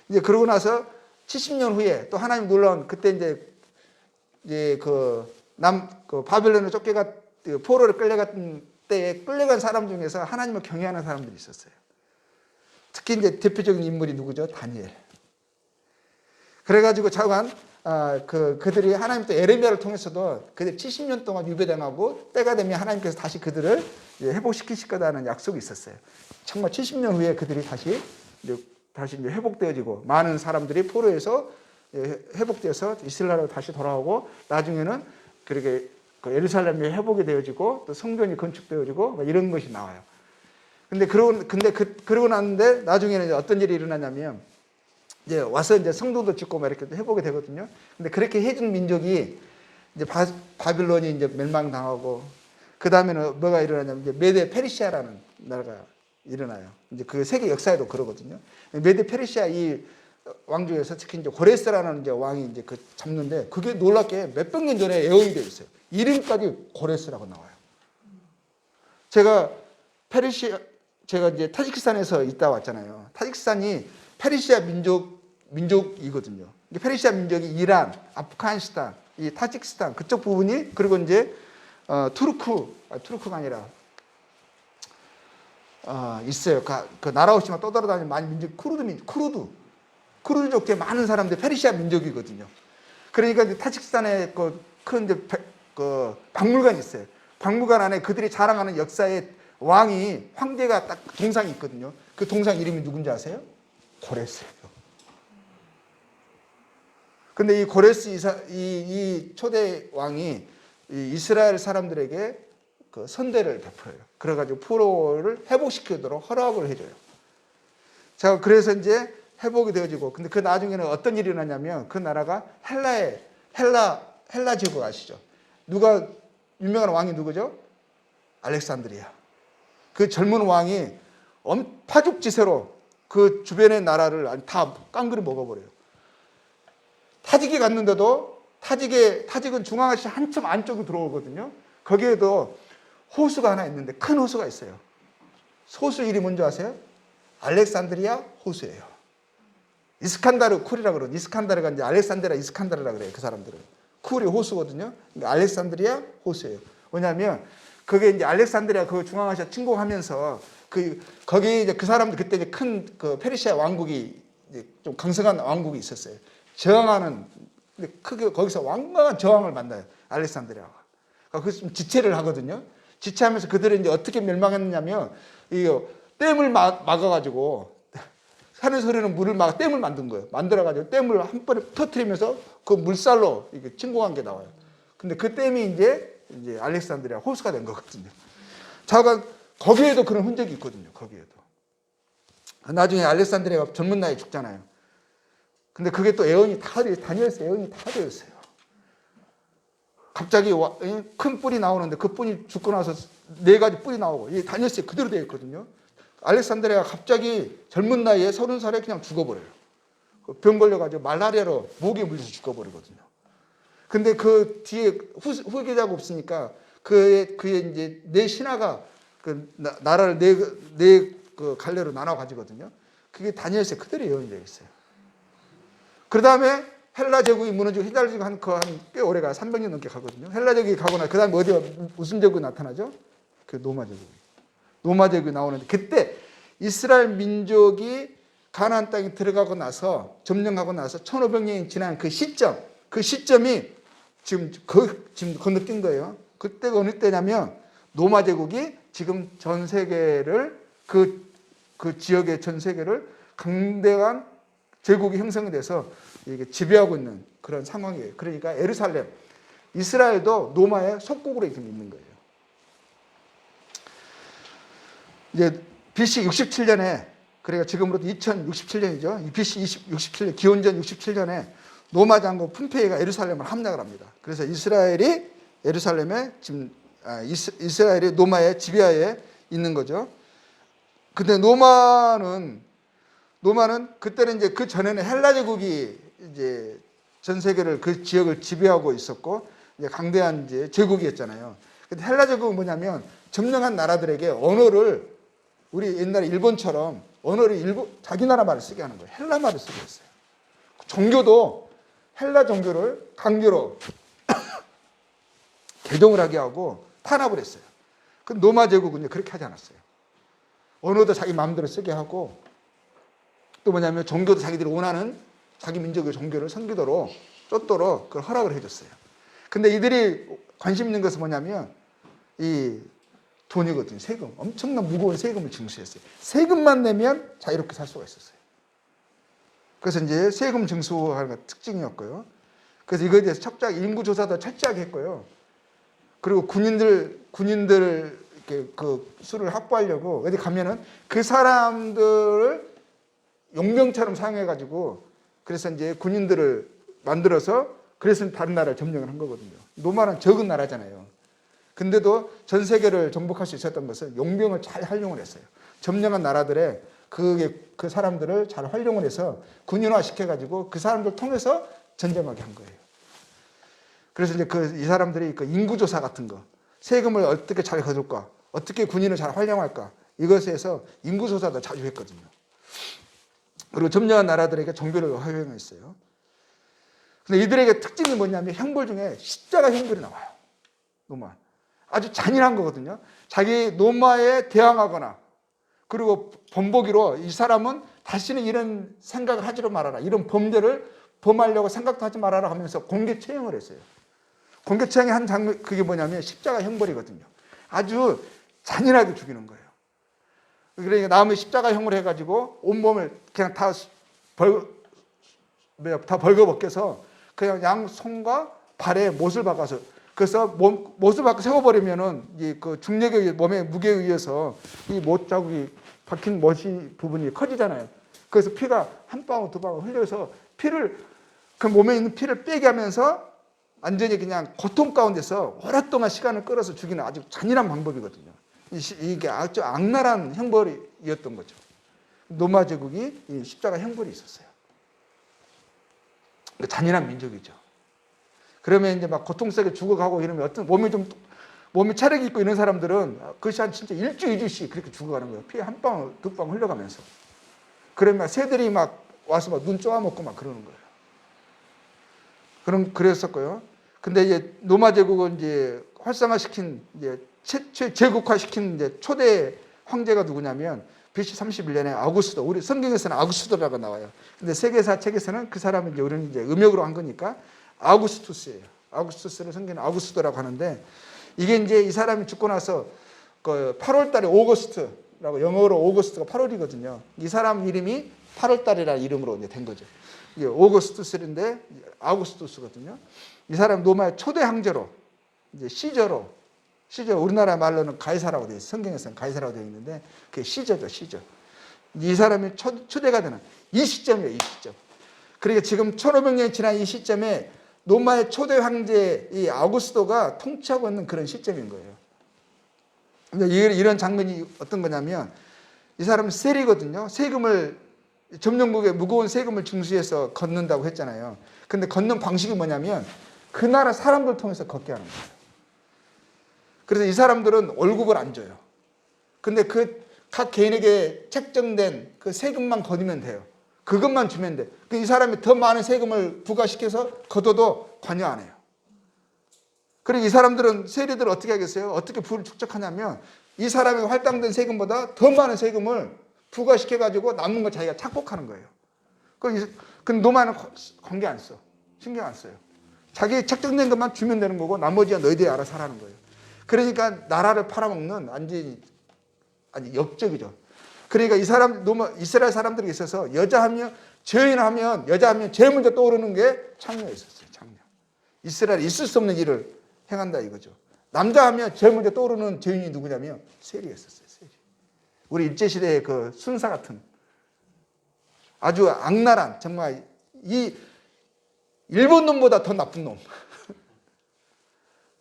이제 그러고 나서 70년 후에 또 하나님 놀라운 그때 이제 바벨론에 포로를 끌려갔던 때에 끌려간 사람 중에서 하나님을 경외하는 사람들이 있었어요. 특히 이제 대표적인 인물이 누구죠? 다니엘. 그래가지고 자관 그들이 하나님 또 예레미야를 통해서도 그들 70년 동안 유배당하고 때가 되면 하나님께서 다시 그들을 회복시키실 거다는 약속이 있었어요. 정말 70년 후에 그들이 다시 이제 회복되어지고 많은 사람들이 포로에서 회복되어서 이스라엘로 다시 돌아오고 나중에는 그렇게 예루살렘이 회복이 되어지고 또 성전이 건축되어지고 이런 것이 나와요. 근데 그러고 났는데 나중에는 이제 어떤 일이 일어나냐면 이제 와서 이제 성도도 짓고 막 이렇게 회복이 되거든요. 근데 그렇게 해준 민족이 이제 바빌론이 이제 멸망당하고 그 다음에는 뭐가 일어나냐면 이제 메데 페르시아라는 나라가 일어나요. 이제 그 세계 역사에도 그러거든요. 메데 페르시아 이 왕조에서 특히 이제 고레스라는 이제 왕이 이제 잡는데 그게 놀랍게 몇백 년 전에 예언이 되어 있어요. 이름까지 고레스라고 나와요. 제가 이제 타지키스탄에서 있다 왔잖아요. 타지키스탄이 페르시아 민족이거든요. 페르시아 민족이 이란, 아프가니스탄, 이 타지키스탄 그쪽 부분이 그리고 이제 투르크가 아니라 있어요. 그 나라 없이만 떠돌아다니는 많은 민족 쿠르드족에 많은 사람들 페르시아 민족이거든요. 그러니까 이제 타지키스탄에 큰 박물관이 있어요. 박물관 안에 그들이 자랑하는 역사의 왕이 황제가 딱 동상이 있거든요. 그 동상 이름이 누군지 아세요? 고레스예요. 근데 이 고레스 이 초대 왕이 이 이스라엘 사람들에게 그 선대를 베풀어요. 그래가지고 포로를 회복시키도록 허락을 해줘요. 자, 그래서 이제 회복이 되어지고, 근데 그 나중에는 어떤 일이 일어나냐면 그 나라가 헬라 제국 아시죠? 누가 유명한 왕이 누구죠? 알렉산드리아. 그 젊은 왕이 파죽지세로 그 주변의 나라를 다 깡그리 먹어버려요. 타직에 갔는데도 타직은 중앙아시아 한참 안쪽으로 들어오거든요. 거기에도 호수가 하나 있는데 큰 호수가 있어요. 호수 이름이 뭔지 아세요? 알렉산드리아 호수예요. 이스칸다르 쿨이라고 그러죠. 이스칸다르가 이제 알렉산드리아 이스칸다르라 그래요. 그 사람들은. 쿨이 호수거든요. 그러니까 알렉산드리아 호수예요. 왜냐하면 그게 이제 알렉산드리아 그 중앙아시아 침공하면서 거기 이제 그 사람들 그때 이제 큰 그 페르시아 왕국이 이제 좀 강성한 왕국이 있었어요. 저항하는 근데 크게 거기서 완강한 저항을 만나요. 알렉산드리아가. 그래서 좀 지체를 하거든요. 지체하면서 그들은 이제 어떻게 멸망했냐면 이 댐을 막아가지고 산에서 흐르는 물을 댐을 만든 거예요. 만들어가지고 댐을 한 번에 터트리면서 그 물살로 이게 침공한 게 나와요. 근데 그 댐이 이제 알렉산드리아 호수가 된 거거든요. 자, 거기에도 그런 흔적이 있거든요. 거기에도. 나중에 알렉산드리아가 젊은 나이에 죽잖아요. 근데 그게 또 다니엘서의 애언이 다 되었어요. 갑자기 큰 뿔이 나오는데 그 뿔이 죽고 나서 4가지 뿔이 나오고 이 다니엘서에 그대로 되어 있거든요. 알렉산드리아가 갑자기 젊은 나이에 30살에 그냥 죽어버려요. 병 걸려가지고 말라리아로 목에 물려서 죽어버리거든요. 근데 그 뒤에 후계자가 없으니까 그의 이제 네 신하가 그 나라를 그 갈래로 나눠 가지거든요. 그게 다니엘서에 그대로 예언이 되어 있어요. 그 다음에 헬라 제국이 무너지고 헬라 제국이 한 꽤 오래 가요. 300년 넘게 가거든요. 헬라 제국이 가고 그 다음에 무슨 제국이 나타나죠? 그 로마 제국이 나오는데 그때 이스라엘 민족이 가나안 땅에 들어가고 나서 점령하고 나서 1500년이 지난 그 시점이 지금 건너뛴 거예요. 그때가 어느 때냐면 로마 제국이 지금 전 세계를 그 지역의 전 세계를 강대한 제국이 형성이 돼서 이게 지배하고 있는 그런 상황이에요. 그러니까 예루살렘, 이스라엘도 로마의 속국으로 지금 있는 거예요. 이제 BC 67년에 그러니까 지금으로부터 2067년이죠. BC 67년 기원전 67년에 로마 장군 폼페이가 예루살렘을 함락을 합니다. 그래서 이스라엘이 로마의 지배하에 있는 거죠. 근데 로마는 그때는 이제 그 전에는 헬라 제국이 이제 전 세계를 그 지역을 지배하고 있었고 이제 강대한 이제 제국이었잖아요. 근데 헬라 제국은 뭐냐면 점령한 나라들에게 언어를 우리 옛날에 일본처럼 언어를 자기 나라 말을 쓰게 하는 거예요. 헬라 말을 쓰게 했어요. 종교도 헬라 종교를 강제로 개종을 하게 하고 탄압을 했어요. 그 로마 제국은 그렇게 하지 않았어요. 언어도 자기 마음대로 쓰게 하고 또 뭐냐면 종교도 자기들이 원하는 자기 민족의 종교를 섬기도록 쫓도록 그걸 허락을 해줬어요. 근데 이들이 관심 있는 것은 뭐냐면 이 돈이거든요. 세금. 엄청난 무거운 세금을 징수했어요. 세금만 내면 자유롭게 살 수가 있었어요. 그래서 이제 세금 징수하는 특징이었고요. 그래서 이거에 대해서 인구조사도 철저하게 했고요. 그리고 군인들 이렇게 그 수를 확보하려고 어디 가면은 그 사람들을 용병처럼 사용해가지고 그래서 이제 군인들을 만들어서 그래서 다른 나라를 점령을 한 거거든요. 로마는 적은 나라잖아요. 근데도 전 세계를 정복할 수 있었던 것은 용병을 잘 활용을 했어요. 점령한 나라들의 그 사람들을 잘 활용을 해서 군인화 시켜가지고 그 사람들 통해서 전쟁하게 한 거예요. 그래서 이제 이 사람들이 그 인구조사 같은 거, 세금을 어떻게 잘 거둘까, 어떻게 군인을 잘 활용할까, 이것에 대해서 인구조사도 자주 했거든요. 그리고 점령한 나라들에게 종교를 허용했어요. 근데 이들에게 특징이 뭐냐면 형벌 중에 십자가 형벌이 나와요. 노마. 아주 잔인한 거거든요. 자기 노마에 대항하거나 그리고 본보기로 이 사람은 다시는 이런 생각을 하지로 말아라. 이런 범죄를 범하려고 생각도 하지 말아라 하면서 공개 처형을 했어요. 공개 처형의 한 장면, 그게 뭐냐면 십자가 형벌이거든요. 아주 잔인하게 죽이는 거예요. 그러니까 남의 십자가 형을 해가지고 온몸을 그냥 다 벌거벗겨서 그냥 양 손과 발에 못을 박아서, 그래서 못을 박아 세워버리면은 그 중력에 의해, 몸의 무게에 의해서 이 못 자국이 박힌 못이 부분이 커지잖아요. 그래서 피가 한 방울 두 방울 흘려서 그 몸에 있는 피를 빼게 하면서 완전히 그냥 고통 가운데서 오랫동안 시간을 끌어서 죽이는 아주 잔인한 방법이거든요. 이게 아주 악랄한 형벌이었던 거죠. 로마 제국이 이 십자가 형벌이 있었어요. 잔인한 민족이죠. 그러면 이제 막 고통스럽게 죽어가고 이러면 어떤 몸이 차력이 있고 이런 사람들은 그것이 한 진짜 일주, 이주씩 그렇게 죽어가는 거예요. 피 한 방울, 두 방울 흘려가면서. 그러면 새들이 막 와서 막 눈 쪼아먹고 막 그러는 거예요. 그랬었고요. 근데 이제 로마 제국은 이제 활성화시킨, 이제 제국화시킨 이제 초대 황제가 누구냐면 BC 31년에 아우구스도, 우리 성경에서는 아우구스도라고 나와요. 근데 세계사 책에서는 그 사람은 이제 우리는 이제 음역으로 한 거니까 아우구스투스예요. 아우구스투스를 성경은 아우구스도라고 하는데, 이게 이제 이 사람이 죽고 나서 그 8월 달에 오거스트라고, 영어로 오거스트가 8월이거든요. 이 사람 이름이 8월 달이라는 이름으로 이제 된 거죠. 이게 오거스투스인데 아우구스투스거든요. 이 사람 로마의 초대 황제로, 이제 시저, 우리나라 말로는 가이사라고 되어 있어요. 성경에서는 가이사라고 되어 있는데 그게 시저죠, 시저. 이 사람이 초대가 되는 이 시점이에요, 이 시점. 그러니까 지금 1500년이 지난 이 시점에 로마의 초대 황제 이 아우구스도가 통치하고 있는 그런 시점인 거예요. 근데 이런 장면이 어떤 거냐면, 이 사람은 세리거든요. 세금을, 점령국에 무거운 세금을 징수해서 걷는다고 했잖아요. 근데 걷는 방식이 뭐냐면 그 나라 사람들 통해서 걷게 하는 거예요. 그래서 이 사람들은 월급을 안 줘요. 근데 그 각 개인에게 책정된 그 세금만 거두면 돼요. 그것만 주면 돼. 이 사람이 더 많은 세금을 부과시켜서 걷어도 관여 안 해요. 그리고 이 사람들은, 세리들은 어떻게 하겠어요? 어떻게 부를 축적하냐면 이 사람이 할당된 세금보다 더 많은 세금을 부과시켜가지고 남는 걸 자기가 착복하는 거예요. 근데 노마는 관계 안 써. 신경 안 써요. 자기 책정된 것만 주면 되는 거고 나머지야 너희들이 알아서 하라는 거예요. 그러니까 나라를 팔아먹는 아주 역적이죠. 그러니까 이 사람, 이스라엘 사람들이 있어서 여자하면 제일 먼저 떠오르는 게 창녀였었어요. 창녀. 이스라엘이 있을 수 없는 일을 행한다 이거죠. 남자하면 제일 먼저 떠오르는 죄인이 누구냐면 세리였었어요. 세리. 우리 일제시대의 그 순사 같은 아주 악랄한, 정말 이 일본 놈보다 더 나쁜 놈.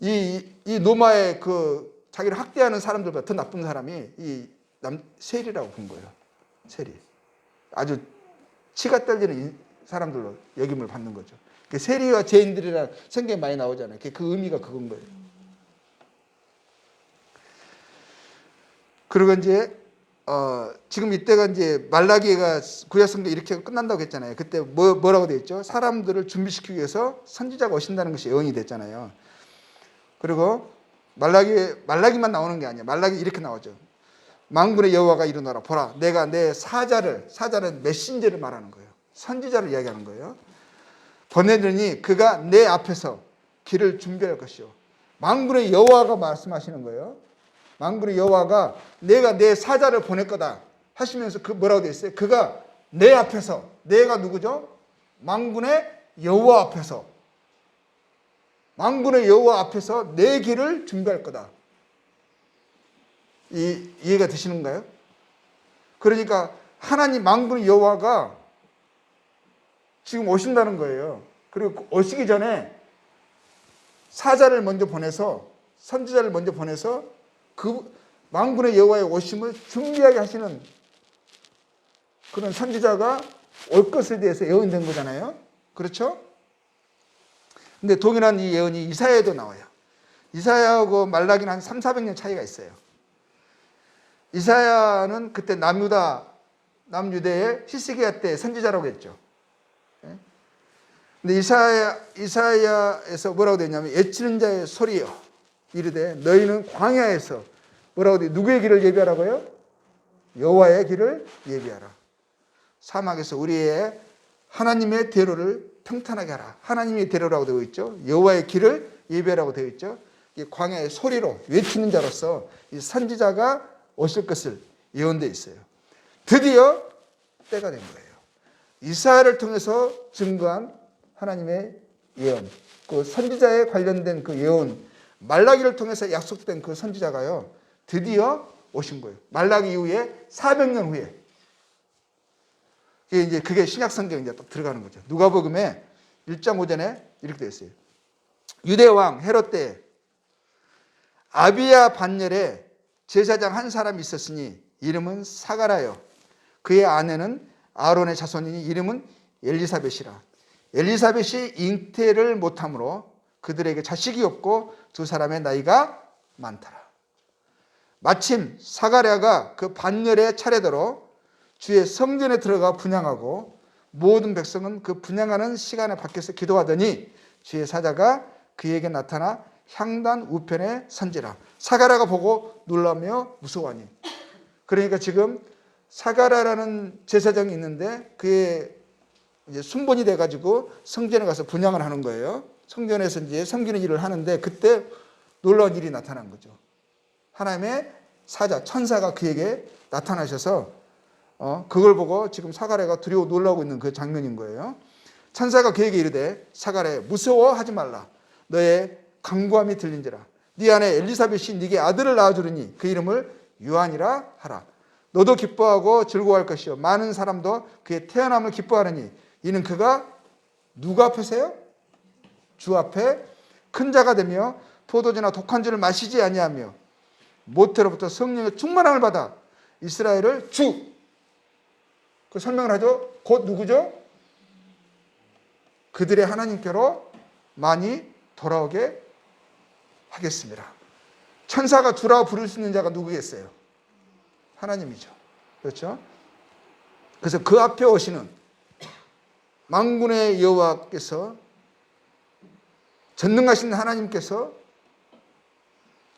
이 로마의 그 자기를 학대하는 사람들보다 더 나쁜 사람이 이 세리라고 본 거예요. 세리. 아주 치가 떨리는 사람들로 역임을 받는 거죠. 세리와 죄인들이란 성경에 많이 나오잖아요. 그 의미가 그건 거예요. 그리고 이제 지금 이때가 이제 말라기가 구약 성경 이렇게 끝난다고 했잖아요. 그때 뭐라고 되어 있죠? 사람들을 준비시키기 위해서 선지자가 오신다는 것이 예언이 됐잖아요. 그리고 말라기만 나오는 게 아니에요. 말라기 이렇게 나오죠. 만군의 여호와가 이르노라. 보라, 내가 내 사자는 메신저를 말하는 거예요. 선지자를 이야기하는 거예요. 보내더니 그가 내 앞에서 길을 준비할 것이요. 만군의 여호와가 말씀하시는 거예요. 만군의 여호와가 내가 내 사자를 보낼 거다 하시면서 그 뭐라고 되어 있어요? 그가 내 앞에서, 내가 누구죠? 만군의 여호와 앞에서, 만군의 여호와 앞에서 내 길을 준비할 거다. 이해가 되시는가요? 그러니까 하나님 만군의 여호와가 지금 오신다는 거예요. 그리고 오시기 전에 사자를 먼저 보내서, 선지자를 먼저 보내서 그 만군의 여호와의 오심을 준비하게 하시는 그런 선지자가 올 것에 대해서 예언된 거잖아요. 그렇죠? 근데 동일한 이 예언이 이사야에도 나와요. 이사야하고 말라기는 한 300~400년 차이가 있어요. 이사야는 그때 남유대의 히스기야 때 선지자라고 했죠. 근데 근데 이사야에서 뭐라고 되냐면 애치는 자의 소리여 이르되 너희는 광야에서 뭐라고 돼? 누구의 길을 예비하라고요? 여호와의 길을 예비하라. 사막에서 우리의 하나님의 대로를 평탄하게 하라. 하나님의 대로라고 되어 있죠. 여호와의 길을 예배라고 되어 있죠. 이 광야의 소리로 외치는 자로서 이 선지자가 오실 것을 예언되어 있어요. 드디어 때가 된 거예요. 이사야를 통해서 증거한 하나님의 예언, 그 선지자에 관련된 그 예언, 말라기를 통해서 약속된 그 선지자가요, 드디어 오신 거예요. 말라기 이후에 400년 후에. 그게 신약 성경에 이제 딱 들어가는 거죠. 누가복음에 1장 5절에 이렇게 되어 있어요. 유대 왕 헤롯 때 아비야 반열에 제사장 한 사람이 있었으니 이름은 사가라요. 그의 아내는 아론의 자손이니 이름은 엘리사벳이라. 엘리사벳이 잉태를 못함으로 그들에게 자식이 없고 두 사람의 나이가 많더라. 마침 사가랴가 그 반열의 차례대로 주의 성전에 들어가 분향하고 모든 백성은 그 분향하는 시간에 밖에서 기도하더니 주의 사자가 그에게 나타나 향단 우편에 선지라. 사가랴가 보고 놀라며 무서워하니. 그러니까 지금 사가랴라는 제사장이 있는데 그의 이제 순번이 돼가지고 성전에 가서 분향을 하는 거예요. 성전에서 이제 섬기는 일을 하는데 그때 놀라운 일이 나타난 거죠. 하나님의 사자, 천사가 그에게 나타나셔서 그걸 보고 지금 사가랴가 두려워 놀라고 있는 그 장면인 거예요. 천사가 그에게 이르되 사가랴 무서워하지 말라. 너의 간구함이 들린지라. 네 아내 엘리사벳이 네게 아들을 낳아주리니 그 이름을 요한이라 하라. 너도 기뻐하고 즐거워할 것이요 많은 사람도 그의 태어남을 기뻐하느니 이는 그가 누구 앞에서요? 주 앞에 큰 자가 되며 포도주나 독한 주를 마시지 아니하며 모태로부터 성령의 충만함을 받아 이스라엘을 주, 그 설명을 하죠. 곧 누구죠? 그들의 하나님께로 많이 돌아오게 하겠습니다. 천사가 주라고 부를 수 있는 자가 누구겠어요? 하나님이죠. 그렇죠? 그래서 그 앞에 오시는 만군의 여호와께서, 전능하신 하나님께서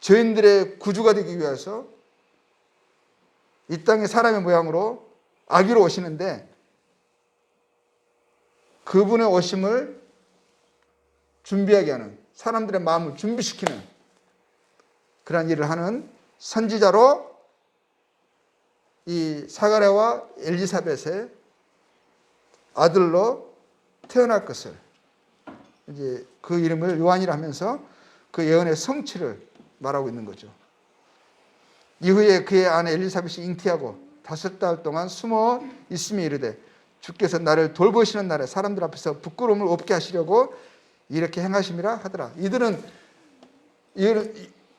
죄인들의 구주가 되기 위해서 이 땅에 사람의 모양으로 아기로 오시는데 그분의 오심을 준비하게 하는, 사람들의 마음을 준비시키는 그런 일을 하는 선지자로 이 사가랴와 엘리사벳의 아들로 태어날 것을, 이제 그 이름을 요한이라 하면서 그 예언의 성취를 말하고 있는 거죠. 이후에 그의 아내 엘리사벳이 잉태하고 5달 동안 숨어 있음이 이르되 주께서 나를 돌보시는 날에 사람들 앞에서 부끄러움을 없게 하시려고 이렇게 행하심이라 하더라. 이들은,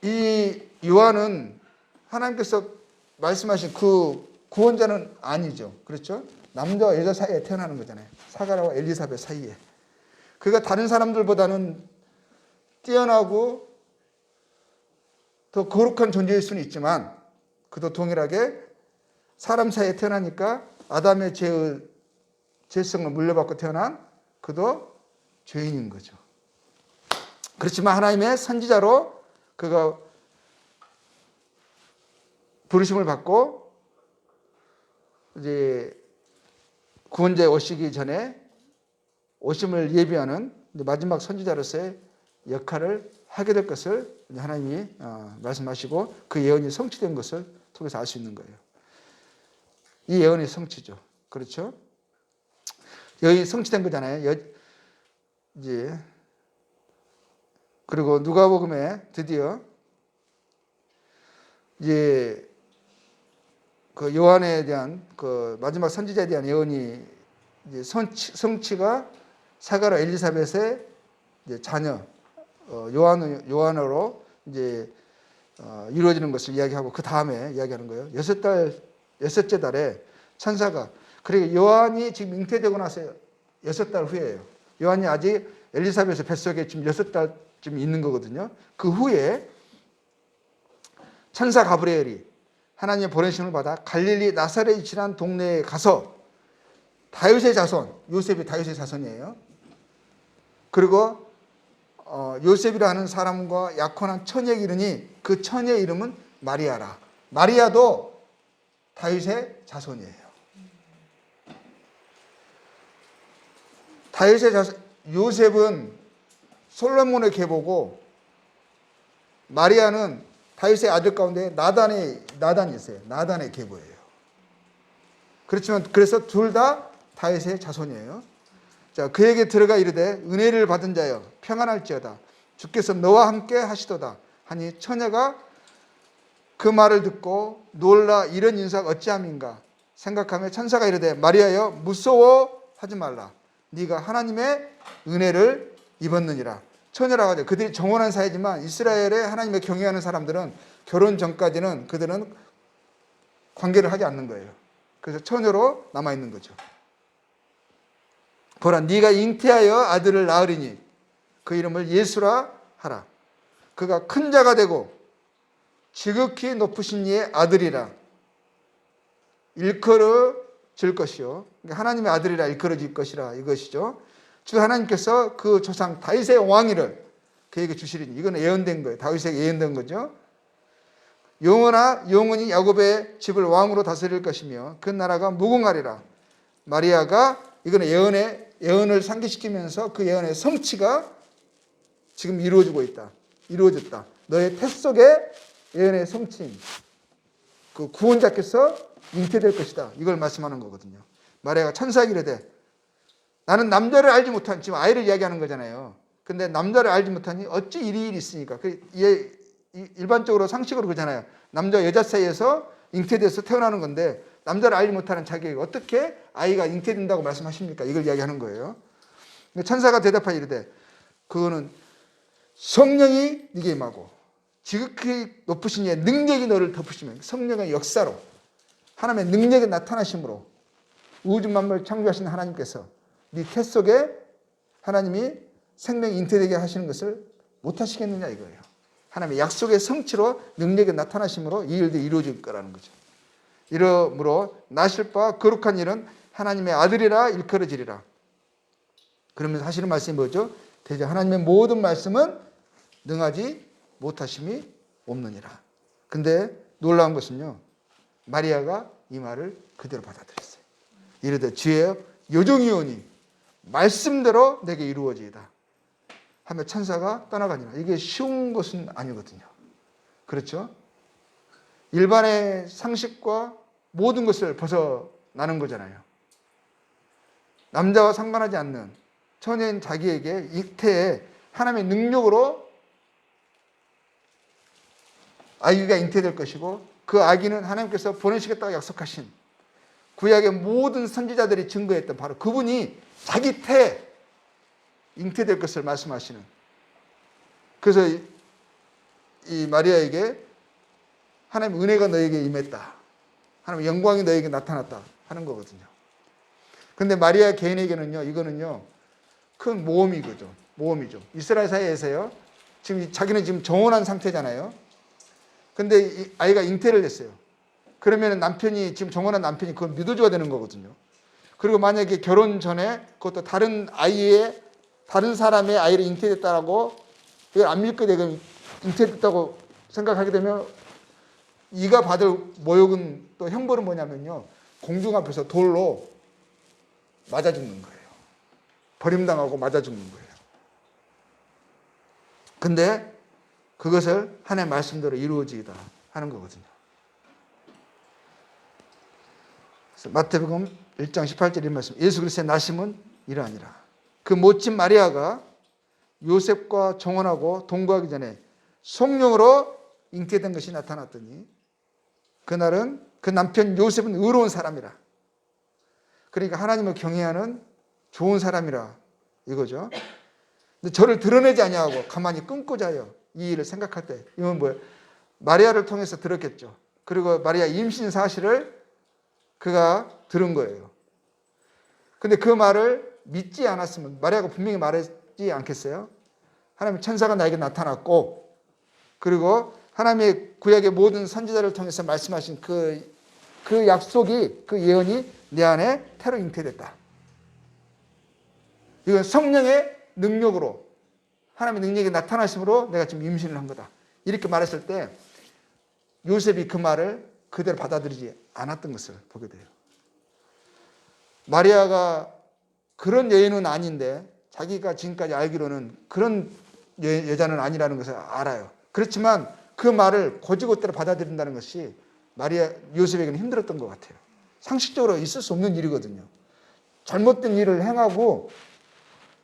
이 요한은 하나님께서 말씀하신 그 구원자는 아니죠. 그렇죠? 남자와 여자 사이에 태어나는 거잖아요. 사가랴와 엘리사벳 사이에. 그가 다른 사람들보다는 뛰어나고 더 거룩한 존재일 수는 있지만 그도 동일하게 사람 사이에 태어나니까 아담의 죄성을 물려받고 태어난 그도 죄인인 거죠. 그렇지만 하나님의 선지자로 그가 부르심을 받고 이제 구원자에 오시기 전에 오심을 예비하는 마지막 선지자로서의 역할을 하게 될 것을 하나님이 말씀하시고 그 예언이 성취된 것을 통해서 알 수 있는 거예요. 이 예언의 성취죠. 그렇죠? 여기 성취된 거잖아요. 이제 그리고 누가복음에 드디어 이제 그 요한에 대한 그 마지막 선지자에 대한 예언이 이제 성취가 사가랴 엘리사벳의 이제 자녀 요한으로 이제 이루어지는 것을 이야기하고 그 다음에 이야기하는 거예요. 여섯째 달에 천사가, 그리고 요한이 지금 잉태되고 나서 6달 후에요. 요한이 아직 엘리사벳의 뱃속에 지금 6달쯤 있는 거거든요. 그 후에 천사 가브리엘이 하나님의 보내심을 받아 갈릴리 나사렛이 지난 동네에 가서 다윗의 자손, 요셉이 다윗의 자손이에요. 그리고 요셉이라 하는 사람과 약혼한 처녀에게 이르니 그 처녀의 이름은 마리아라. 마리아도 다윗의 자손이에요. 다윗의 자손, 요셉은 솔로몬의 계보고 마리아는 다윗의 아들 가운데 나단이 있어요. 나단의 계보예요. 그렇지만 그래서 둘 다 다윗의 자손이에요. 자, 그에게 들어가 이르되 은혜를 받은 자여 평안할지어다. 주께서 너와 함께 하시도다 하니 처녀가 그 말을 듣고 놀라 이런 인사가 어찌함인가 생각하며 천사가 이르되 마리아여 무서워하지 말라. 네가 하나님의 은혜를 입었느니라. 처녀라고 하죠. 그들이 정혼한 사이지만 이스라엘에 하나님의 경외하는 사람들은 결혼 전까지는 그들은 관계를 하지 않는 거예요. 그래서 처녀로 남아있는 거죠. 보라 네가 잉태하여 아들을 낳으리니 그 이름을 예수라 하라. 그가 큰 자가 되고 지극히 높으신 이의 아들이라 일컬어질 것이요. 하나님의 아들이라 일컬어질 것이라 이것이죠. 주 하나님께서 그 조상 다윗의 왕위를 그에게 주시리니 이건 예언된 거예요. 다윗에게 예언된 거죠. 영원히 야곱의 집을 왕으로 다스릴 것이며 그 나라가 무궁하리라. 마리아가 이거는 예언을 상기시키면서 그 예언의 성취가 지금 이루어졌다. 너의 태 속에 예언의 성취인 그 구원자께서 잉태될 것이다. 이걸 말씀하는 거거든요. 마리아가 천사에게 이르되 나는 남자를 알지 못하니 지금 아이를 이야기하는 거잖아요. 근데 남자를 알지 못하니 어찌 이리 일이 있으니까. 일반적으로 상식으로 그러잖아요. 남자 여자 사이에서 잉태돼서 태어나는 건데 남자를 알지 못하는 자기에게 어떻게 아이가 잉태된다고 말씀하십니까? 이걸 이야기하는 거예요. 천사가 대답하여 이르되 그거는 성령이 네게 임하고 지극히 높으신 이의 능력이 너를 덮으시면 성령의 역사로 하나님의 능력이 나타나심으로 우주 만물을 창조하신 하나님께서 네 태 속에 하나님이 생명이 잉태되게 하시는 것을 못하시겠느냐 이거예요. 하나님의 약속의 성취로 능력이 나타나심으로 이 일들이 이루어질 거라는 거죠. 이러므로 나실 바 거룩한 일은 하나님의 아들이라 일컬어지리라. 그러면서 하시는 말씀이 뭐죠? 대저 하나님의 모든 말씀은 능하지 못하심이 없느니라. 근데 놀라운 것은요. 마리아가 이 말을 그대로 받아들였어요. 이르되 주여 요종이 오니 말씀대로 내게 이루어지이다 하며 천사가 떠나가니라. 이게 쉬운 것은 아니거든요. 그렇죠? 일반의 상식과 모든 것을 벗어나는 거잖아요. 남자와 상관하지 않는 처녀인 자기에게 잉태에 하나님의 능력으로 아기가 잉태될 것이고 그 아기는 하나님께서 보내시겠다고 약속하신 구약의 모든 선지자들이 증거했던 바로 그분이 자기 태에 잉태될 것을 말씀하시는. 그래서 이 마리아에게 하나님의 은혜가 너에게 임했다. 하나님의 영광이 너에게 나타났다 하는 거거든요. 근데 마리아 개인에게는요, 이거는요, 큰 모험이죠. 이스라엘 사회에서요, 자기는 지금 정혼한 상태잖아요. 근데 이 아이가 잉태를 했어요. 그러면 남편이, 지금 정혼한 남편이 그걸 믿어줘야 되는 거거든요. 그리고 만약에 결혼 전에 그것도 다른 사람의 아이를 잉태됐다라고 이걸 안 믿게 되고 잉태됐다고 생각하게 되면 이가 받을 모욕은 또 형벌은 뭐냐면요. 공중 앞에서 돌로 맞아 죽는 거예요. 버림당하고 맞아 죽는 거예요. 근데 그것을 하나님의 말씀대로 이루어지이다 하는 거거든요. 그래서 마태복음 1장 18절 이 말씀. 예수 그리스도의 나심은 이러하니라. 그 모친 마리아가 요셉과 정혼하고 동거하기 전에 성령으로 잉태된 것이 나타났더니 그날은 그 남편 요셉은 의로운 사람이라. 그러니까 하나님을 경외하는 좋은 사람이라 이거죠. 근데 저를 드러내지 아니하고 가만히 끊고 자요. 이 일을 생각할 때 이건 뭐예요? 마리아를 통해서 들었겠죠. 그리고 마리아 임신 사실을 그가 들은 거예요. 근데 그 말을 믿지 않았으면 마리아가 분명히 말했지 않겠어요? 하나님의 천사가 나에게 나타났고 그리고 하나님의 구약의 모든 선지자를 통해서 말씀하신 그 약속이, 그 예언이 내 안에 태로 잉태됐다. 이건 성령의 능력으로 하나님의 능력이 나타나심으로 내가 지금 임신을 한 거다. 이렇게 말했을 때 요셉이 그 말을 그대로 받아들이지 않았던 것을 보게 돼요. 마리아가 그런 여인은 아닌데 자기가 지금까지 알기로는 그런 여자는 아니라는 것을 알아요. 그렇지만 그 말을 곧이곧대로 받아들인다는 것이 요셉에게는 힘들었던 것 같아요. 상식적으로 있을 수 없는 일이거든요. 잘못된 일을 행하고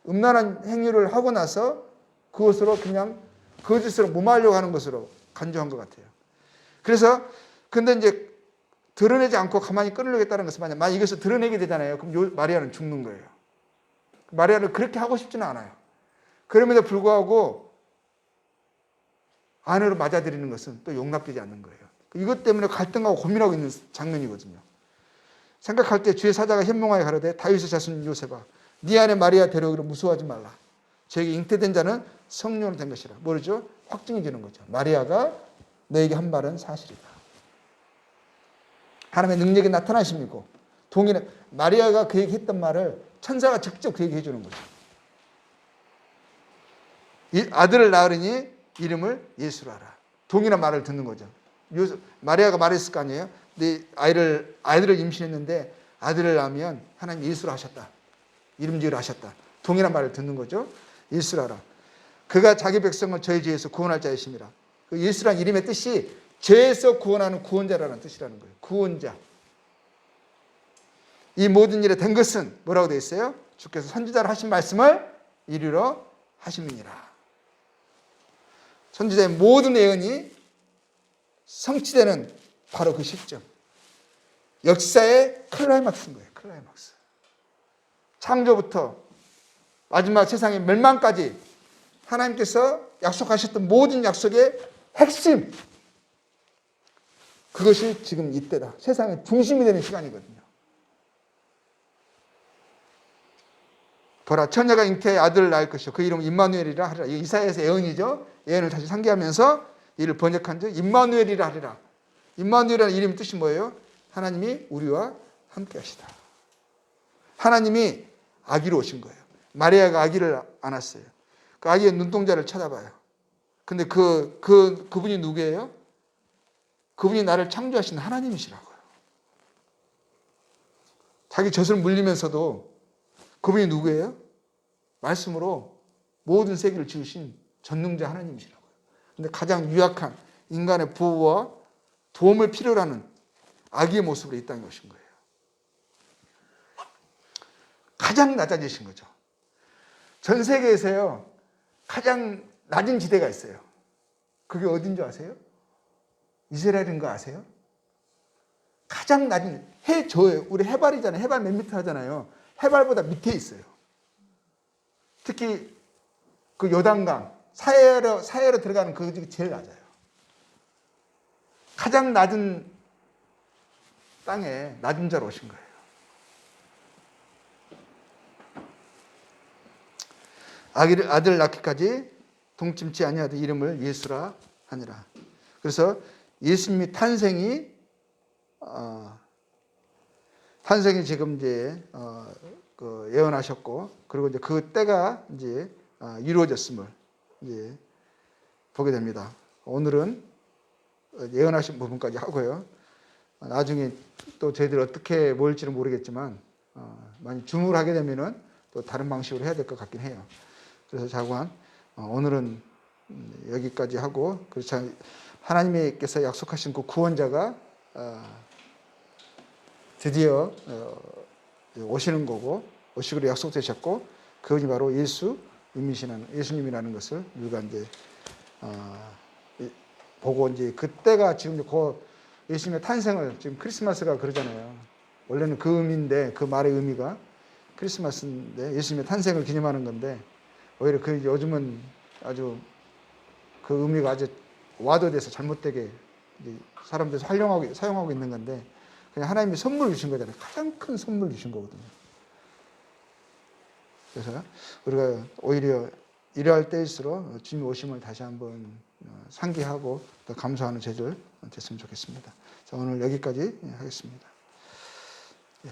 음란한 행위를 하고 나서 그것으로 그냥 거짓으로 무마하려고 하는 것으로 간주한 것 같아요. 그래서 근데 이제 드러내지 않고 가만히 끊으려겠다는 것은 만약 이것을 드러내게 되잖아요. 그럼 마리아는 죽는 거예요. 마리아를 그렇게 하고 싶지는 않아요. 그럼에도 불구하고 아내로 맞아들이는 것은 또 용납되지 않는 거예요. 이것 때문에 갈등하고 고민하고 있는 장면이거든요. 생각할 때 주의 사자가 현몽하여 가로되 다윗의 자손 요셉아 네 아내 마리아 데려오기를 무서워하지 말라. 저에게 잉태된 자는 성령으로 된 것이라. 모르죠? 확증이 되는 거죠. 마리아가 너에게 한 말은 사실이다. 하나님의 능력이 나타나심이고 동일한 마리아가 그에게 했던 말을 천사가 직접 그에게 해주는 거죠. 이 아들을 낳으리니 이름을 예수로 하라. 동일한 말을 듣는 거죠. 마리아가 말했을 거 아니에요. 네 아이들을 임신했는데 아들을 낳으면 하나님 예수로 하셨다. 이름 지으라 하셨다. 동일한 말을 듣는 거죠. 예수로 하라. 그가 자기 백성을 저희 죄에서 구원할 자이심이라. 그 예수란 이름의 뜻이 죄에서 구원하는 구원자라는 뜻이라는 거예요. 구원자. 이 모든 일에 된 것은 뭐라고 되어 있어요? 주께서 선지자로 하신 말씀을 이루러 하심이니라. 선지자의 모든 예언이 성취되는 바로 그 시점. 역사의 클라이막스인 거예요. 클라이막스. 창조부터 마지막 세상의 멸망까지 하나님께서 약속하셨던 모든 약속의 핵심. 그것이 지금 이때다. 세상의 중심이 되는 시간이거든요. 보라 처녀가 잉태하여 아들을 낳을 것이요 그 이름은 임마누엘이라 하리라. 이 이사야서의 예언이죠. 예언을 다시 상기하면서 이를 번역한 즉 임마누엘이라 하리라. 임마누엘이라는 이름의 뜻이 뭐예요? 하나님이 우리와 함께 하시다. 하나님이 아기로 오신 거예요. 마리아가 아기를 안았어요. 그 아기의 눈동자를 쳐다봐요. 근데 그분이 누구예요? 그분이 나를 창조하신 하나님이시라고요. 자기 젖을 물리면서도 그분이 누구예요? 말씀으로 모든 세계를 지으신 전능자 하나님이시라고요. 근데 가장 유약한 인간의 보호와 도움을 필요로 하는 아기의 모습으로 이 땅에 오신 거예요. 가장 낮아지신 거죠. 전 세계에서요, 가장 낮은 지대가 있어요. 그게 어딘 줄 아세요? 이스라엘인 거 아세요? 가장 낮은 우리 해발이잖아요. 해발 몇 미터 하잖아요. 해발보다 밑에 있어요. 특히 그 요단강 사해로 들어가는 그게 제일 낮아요. 가장 낮은 땅에 낮은 자로 오신 거예요. 아들을 낳기까지 동침치 아니하되 이름을 예수라 하니라. 그래서 예수님이 탄생이 지금 이제 예언하셨고, 그리고 이제 그 때가 이제 이루어졌음을 이제 보게 됩니다. 오늘은 예언하신 부분까지 하고요. 나중에 또 저희들이 어떻게 모일지는 모르겠지만 많이 줌을 하게 되면은 또 다른 방식으로 해야 될 것 같긴 해요. 그래서 자고한 오늘은 여기까지 하고, 그렇죠. 하나님께서 약속하신 그 구원자가 드디어 오시는 거고, 오시기로 약속되셨고, 그분이 바로 예수님이라는 것을 우리가 이제 보고, 이제 그때가 지금 예수님의 탄생을 지금 크리스마스가 그러잖아요. 원래는 그 의미인데, 그 말의 의미가 크리스마스인데 예수님의 탄생을 기념하는 건데, 오히려 요즘은 아주 그 의미가 아주 와도돼서 잘못되게 사람들이 사용하고 있는 건데, 그냥 하나님이 선물 주신 거잖아요. 가장 큰 선물 주신 거거든요. 그래서 우리가 오히려 이러할 때일수록 주님 오심을 다시 한번 상기하고 더 감사하는 제절 됐으면 좋겠습니다. 자, 오늘 여기까지 하겠습니다. 예.